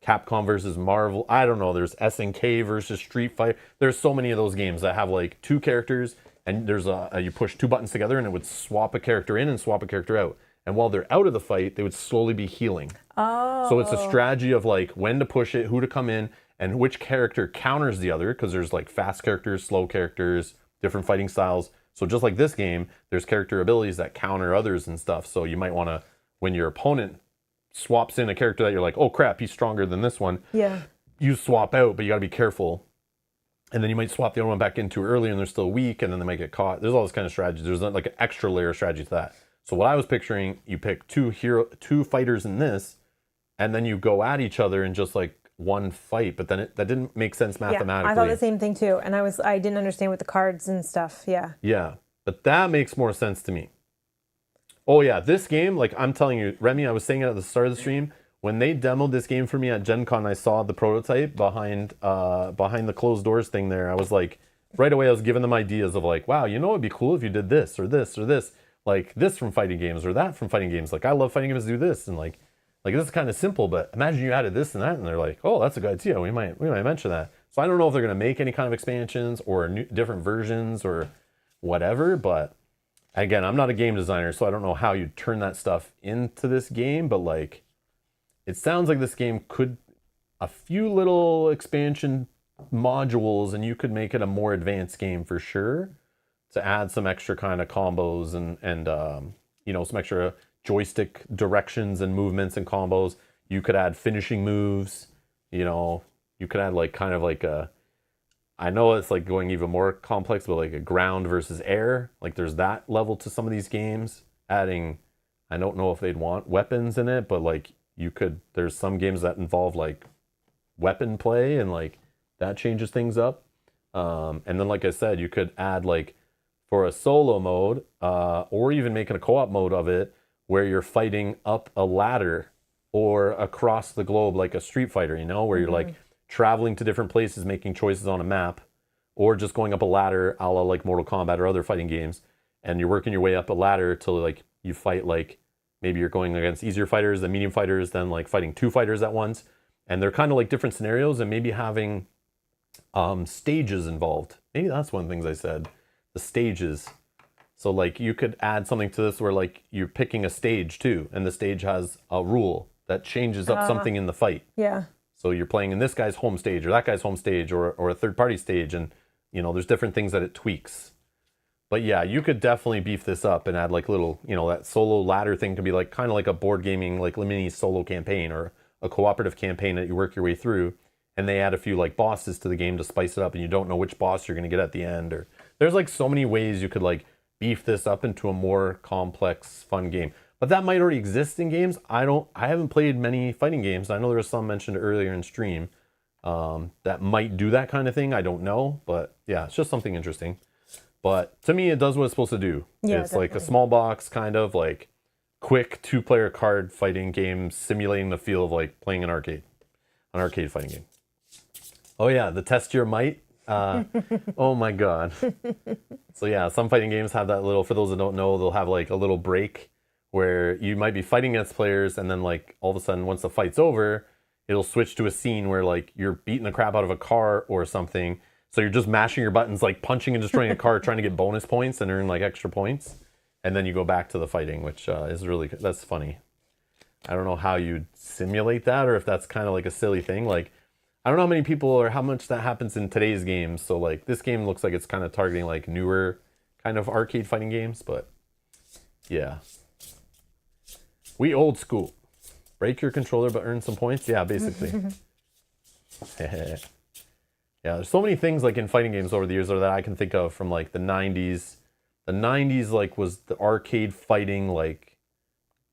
Capcom versus Marvel. I don't know, there's SNK versus Street Fighter. There's so many of those games that have like 2 characters, and there's you push 2 buttons together, and it would swap a character in and swap a character out. And while they're out of the fight, they would slowly be healing.
Oh.
So it's a strategy of like when to push it, who to come in, and which character counters the other, because there's like fast characters, slow characters, different fighting styles. So just like this game, there's character abilities that counter others and stuff. So you might want to, when your opponent swaps in a character that you're like, oh crap, he's stronger than this one,
Yeah.
you swap out, but you got to be careful. And then you might swap the other one back in too early, and they're still weak, and then they might get caught. There's all this kind of strategy. There's like an extra layer of strategy to that. So what I was picturing, you pick 2 fighters in this, and then you go at each other in just like one fight. But then that didn't make sense mathematically.
Yeah, I thought the same thing too, and I didn't understand with the cards and stuff. Yeah.
Yeah, but that makes more sense to me. Oh yeah, this game, like I'm telling you, Remy, I was saying it at the start of the stream, when they demoed this game for me at Gen Con, I saw the prototype behind the closed doors thing there. I was like, right away I was giving them ideas of like, wow, you know, it'd be cool if you did this or this or this, like this from fighting games or that from fighting games. Like I love fighting games, do this, and like this is kind of simple, but imagine you added this and that, and they're like, oh, that's a good idea. We might mention that. So I don't know if they're gonna make any kind of expansions or different versions or whatever, but again, I'm not a game designer, so I don't know how you turn that stuff into this game, but like, it sounds like this game could, a few little expansion modules, and you could make it a more advanced game for sure, to add some extra kind of combos and you know, some extra joystick directions and movements and combos. You could add finishing moves, you know, you could add like kind of like a, I know it's like going even more complex, but like a ground versus air. Like there's that level to some of these games. Adding, I don't know if they'd want weapons in it, but like you could, there's some games that involve like weapon play, and like that changes things up. And then like I said, you could add like for a solo mode, or even making a co-op mode of it, where you're fighting up a ladder or across the globe like a Street Fighter, you know, where you're like traveling to different places, making choices on a map, or just going up a ladder a la like Mortal Kombat or other fighting games, and you're working your way up a ladder till like you fight, like maybe you're going against easier fighters, then medium fighters, then like fighting two fighters at once, and they're kind of like different scenarios, and maybe having stages involved. Maybe that's one of the things I said, the stages. So like you could add something to this where like you're picking a stage too, and the stage has a rule that changes up something in the fight.
Yeah.
So you're playing in this guy's home stage or that guy's home stage or a third party stage, and you know, there's different things that it tweaks. But yeah, you could definitely beef this up and add like little, you know, that solo ladder thing could be like kind of like a board gaming like mini solo campaign or a cooperative campaign that you work your way through, and they add a few like bosses to the game to spice it up, and you don't know which boss you're going to get at the end. Or there's like so many ways you could like beef this up into a more complex, fun game. But that might already exist in games. I haven't played many fighting games. I know there was some mentioned earlier in stream that might do that kind of thing. I don't know, but yeah, it's just something interesting. But to me, it does what it's supposed to do.
Yeah,
it's like a small box, kind of like quick 2-player card fighting game, simulating the feel of like playing an arcade fighting game. Oh yeah, the test your might. Oh my god. So yeah, some fighting games have that little, for those that don't know, they'll have like a little break where you might be fighting against players, and then like all of a sudden once the fight's over, it'll switch to a scene where like you're beating the crap out of a car or something. So you're just mashing your buttons, like punching and destroying a car, trying to get bonus points and earn like extra points. And then you go back to the fighting, which is really, that's funny. I don't know how you'd simulate that, or if that's kind of like a silly thing. Like, I don't know how many people or how much that happens in today's games. So like this game looks like it's kind of targeting like newer kind of arcade fighting games, but yeah. We old school. Break your controller but earn some points. Yeah, basically. Yeah, there's so many things like in fighting games over the years that I can think of from like the 90s. The 90s like was the arcade fighting like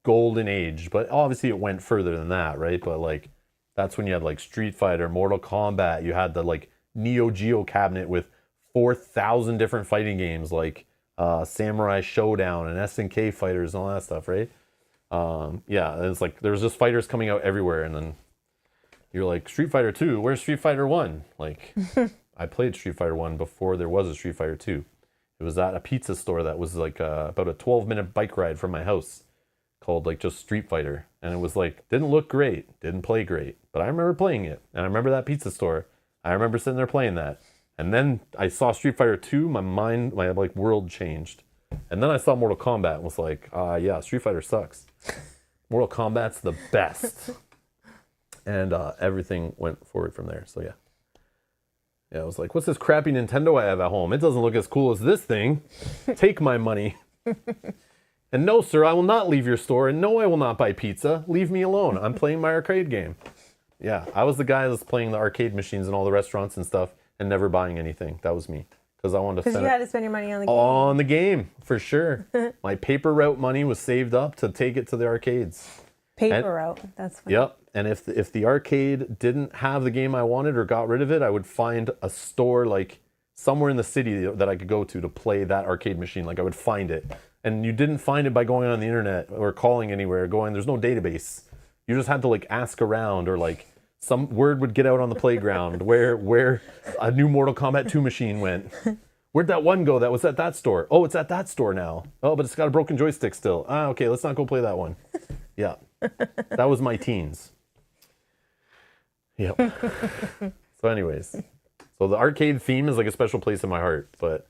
golden age, but obviously it went further than that, right? But like that's when you had like Street Fighter, Mortal Kombat. You had the like Neo Geo cabinet with 4,000 different fighting games like Samurai Showdown and SNK Fighters and all that stuff, right? Yeah, it's like there's just fighters coming out everywhere, and then you're like, Street Fighter 2, where's Street Fighter 1? Like, I played Street Fighter 1 before there was a Street Fighter 2. It was at a pizza store that was like about a 12-minute bike ride from my house called like just Street Fighter. And it was like, didn't look great, didn't play great, but I remember playing it. And I remember that pizza store. I remember sitting there playing that. And then I saw Street Fighter 2, my like world changed. And then I saw Mortal Kombat and was like, yeah, Street Fighter sucks. Mortal Kombat's the best. And everything went forward from there. So yeah. Yeah, I was like, what's this crappy Nintendo I have at home? It doesn't look as cool as this thing. Take my money. And no, sir, I will not leave your store. And no, I will not buy pizza. Leave me alone. I'm playing my arcade game. Yeah, I was the guy that's playing the arcade machines in all the restaurants and stuff and never buying anything. That was me. Because I wanted to
Because you had to spend your money on the game.
on the game, for sure. My paper route money was saved up to take it to the arcades.
Paper route. That's funny.
Yep. And if the arcade didn't have the game I wanted or got rid of it, I would find a store like somewhere in the city that I could go to play that arcade machine. Like I would find it. And you didn't find it by going on the internet or calling anywhere, there's no database. You just had to like ask around or like some word would get out on the playground where a new Mortal Kombat 2 machine went. Where'd that one go that was at that store? Oh, it's at that store now. Oh, but it's got a broken joystick still. Okay, let's not go play that one. Yeah. That was my teens. Yep. So anyways, so the arcade theme is like a special place in my heart, but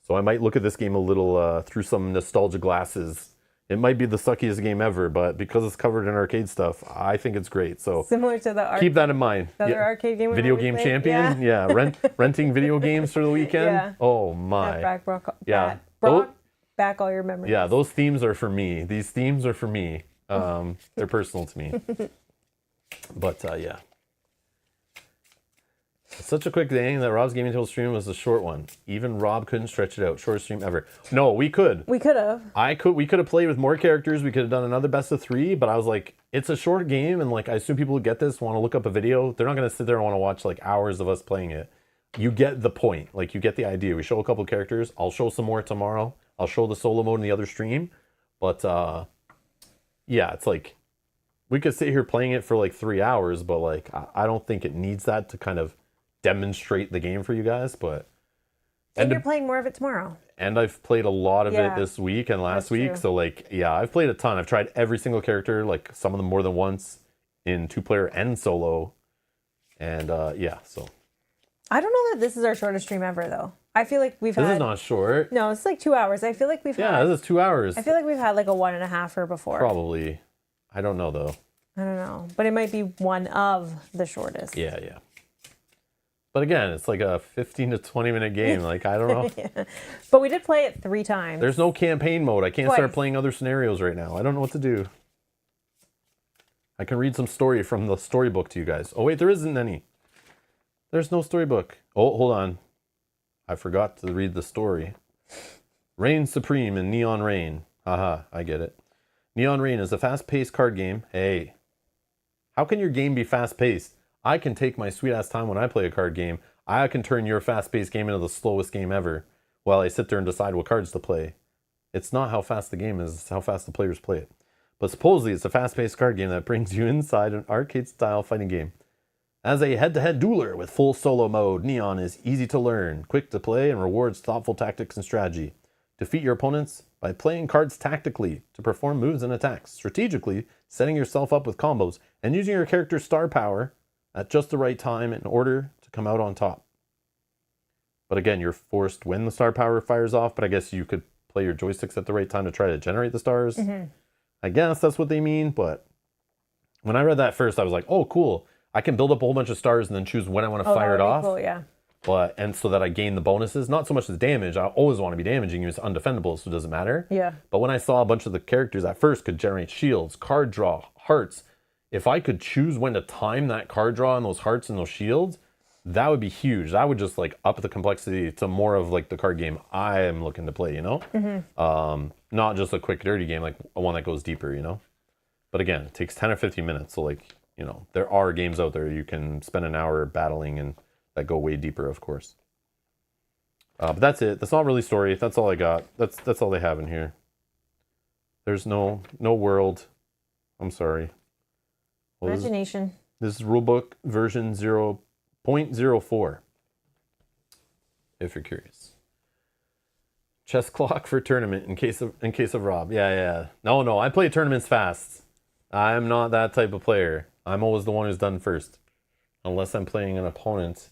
so I might look at this game a little through some nostalgia glasses. It might be the suckiest game ever, but because it's covered in arcade stuff, I think it's great. So
Similar to the
keep that in mind.
the other arcade game.
Video Game Champion. Yeah, renting video games for the weekend.
Yeah.
Oh my. Yeah.
Back all your memories.
Yeah, those themes are for me. These themes are for me. They're personal to me. But yeah. It's such a quick thing that Rob's Gaming Table stream was a short one. Even Rob couldn't stretch it out. Shortest stream ever. No, we could.
We could have.
We could have played with more characters. We could have done another best of 3, but I was like, it's a short game, and like I assume people who get this want to look up a video. They're not going to sit there and want to watch like hours of us playing it. You get the point. Like you get the idea. We show a couple characters. I'll show some more tomorrow. I'll show the solo mode in the other stream. But yeah, it's like we could sit here playing it for like 3 hours, but like I don't think it needs that to kind of demonstrate the game for you guys. But
And you're playing more of it tomorrow.
and I've played a lot of it this week and last week.
true.
So like, yeah, I've played a ton. I've tried every single character, like some of them more than once in 2-player and solo. And yeah, so
I don't know that this is our shortest stream ever, though. I feel like we've
this
had.
is not short.
No, it's like 2 hours. I feel like we've
Yeah,
had.
this is 2 hours.
I feel like we've had like a 1.5 before.
Probably. I don't know though.
I don't know, but it might be one of the shortest.
Yeah, yeah. But again, it's like a 15 to 20 minute game. Like, I don't know.
But we did play it 3 times.
There's no campaign mode. I can't start
Twice.
playing other scenarios right now. I don't know what to do. I can read some story from the storybook to you guys. Oh, wait, there isn't any. There's no storybook. Oh, hold on. I forgot to read the story. Reign Supreme in Neon Rain. Haha, I get it. Neon Rain is a fast-paced card game. Hey, how can your game be fast-paced? I can take my sweet-ass time when I play a card game. I can turn your fast-paced game into the slowest game ever while I sit there and decide what cards to play. It's not how fast the game is, it's how fast the players play it. But supposedly it's a fast-paced card game that brings you inside an arcade-style fighting game. As a head-to-head dueler with full solo mode, Neon is easy to learn, quick to play, and rewards thoughtful tactics and strategy. Defeat your opponents by playing cards tactically to perform moves and attacks, strategically setting yourself up with combos, and using your character's star power at just the right time in order to come out on top. But again, you're forced when the star power fires off, but I guess you could play your joysticks at the right time to try to generate the stars. I guess that's what they mean, but when I read that first, I was like, oh, cool. I can build up a whole bunch of stars and then choose when I want to fire it off.
Cool, yeah.
But and so that I gain the bonuses, not so much as damage. I always want to be damaging you. It's undefendable, so it doesn't matter.
Yeah.
But when I saw a bunch of the characters at first could generate shields, card draw, hearts, if I could choose when to time that card draw and those hearts and those shields, that would be huge. That would just like up the complexity to more of like the card game I am looking to play, you know? Not just a quick dirty game, like one that goes deeper, you know? But again, it takes 10 or 15 minutes. So like, you know, there are games out there you can spend an hour battling and that go way deeper, of course. But that's it. That's not really story. That's all I got. That's all they have in here. There's no world. I'm sorry. What is-
Imagination.
This is rulebook version 0.04. If you're curious. Chess clock for tournament in case of Rob. Yeah. No, I play tournaments fast. I'm not that type of player. I'm always the one who's done first. Unless I'm playing an opponent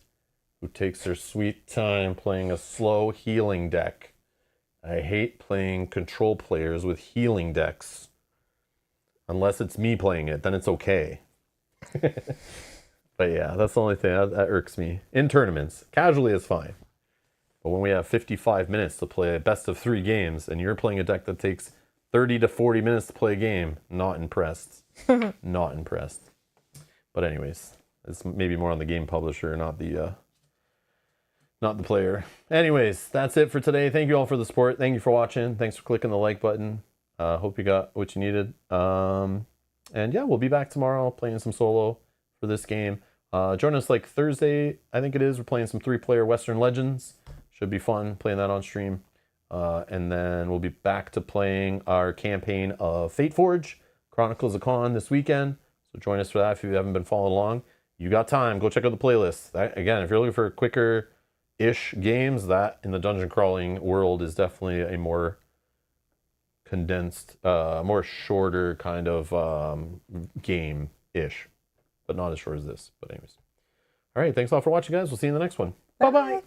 who takes their sweet time playing a slow healing deck. I hate playing control players with healing decks. Unless it's me playing it, then it's okay. But yeah, that's the only thing that irks me. In tournaments, casually is fine. But when we have 55 minutes to play a best of 3 games, and you're playing a deck that takes 30 to 40 minutes to play a game, not impressed. Not impressed. But anyways, it's maybe more on the game publisher, not the player. Anyways, that's it for today. Thank you all for the support. Thank you for watching. Thanks for clicking the like button. Hope you got what you needed. And yeah, we'll be back tomorrow playing some solo for this game. Join us like Thursday, I think it is. We're playing some 3-player Western Legends. Should be fun playing that on stream. And then we'll be back to playing our campaign of Fate Forge, Chronicles of Khan this weekend. So join us for that if you haven't been following along. you got time, go check out the playlist. Again, if you're looking for quicker-ish games, that in the dungeon crawling world is definitely a more condensed, more shorter kind of game-ish, but not as short as this. But anyways. All right, thanks a lot for watching, guys. We'll see you in the next one. Bye-bye.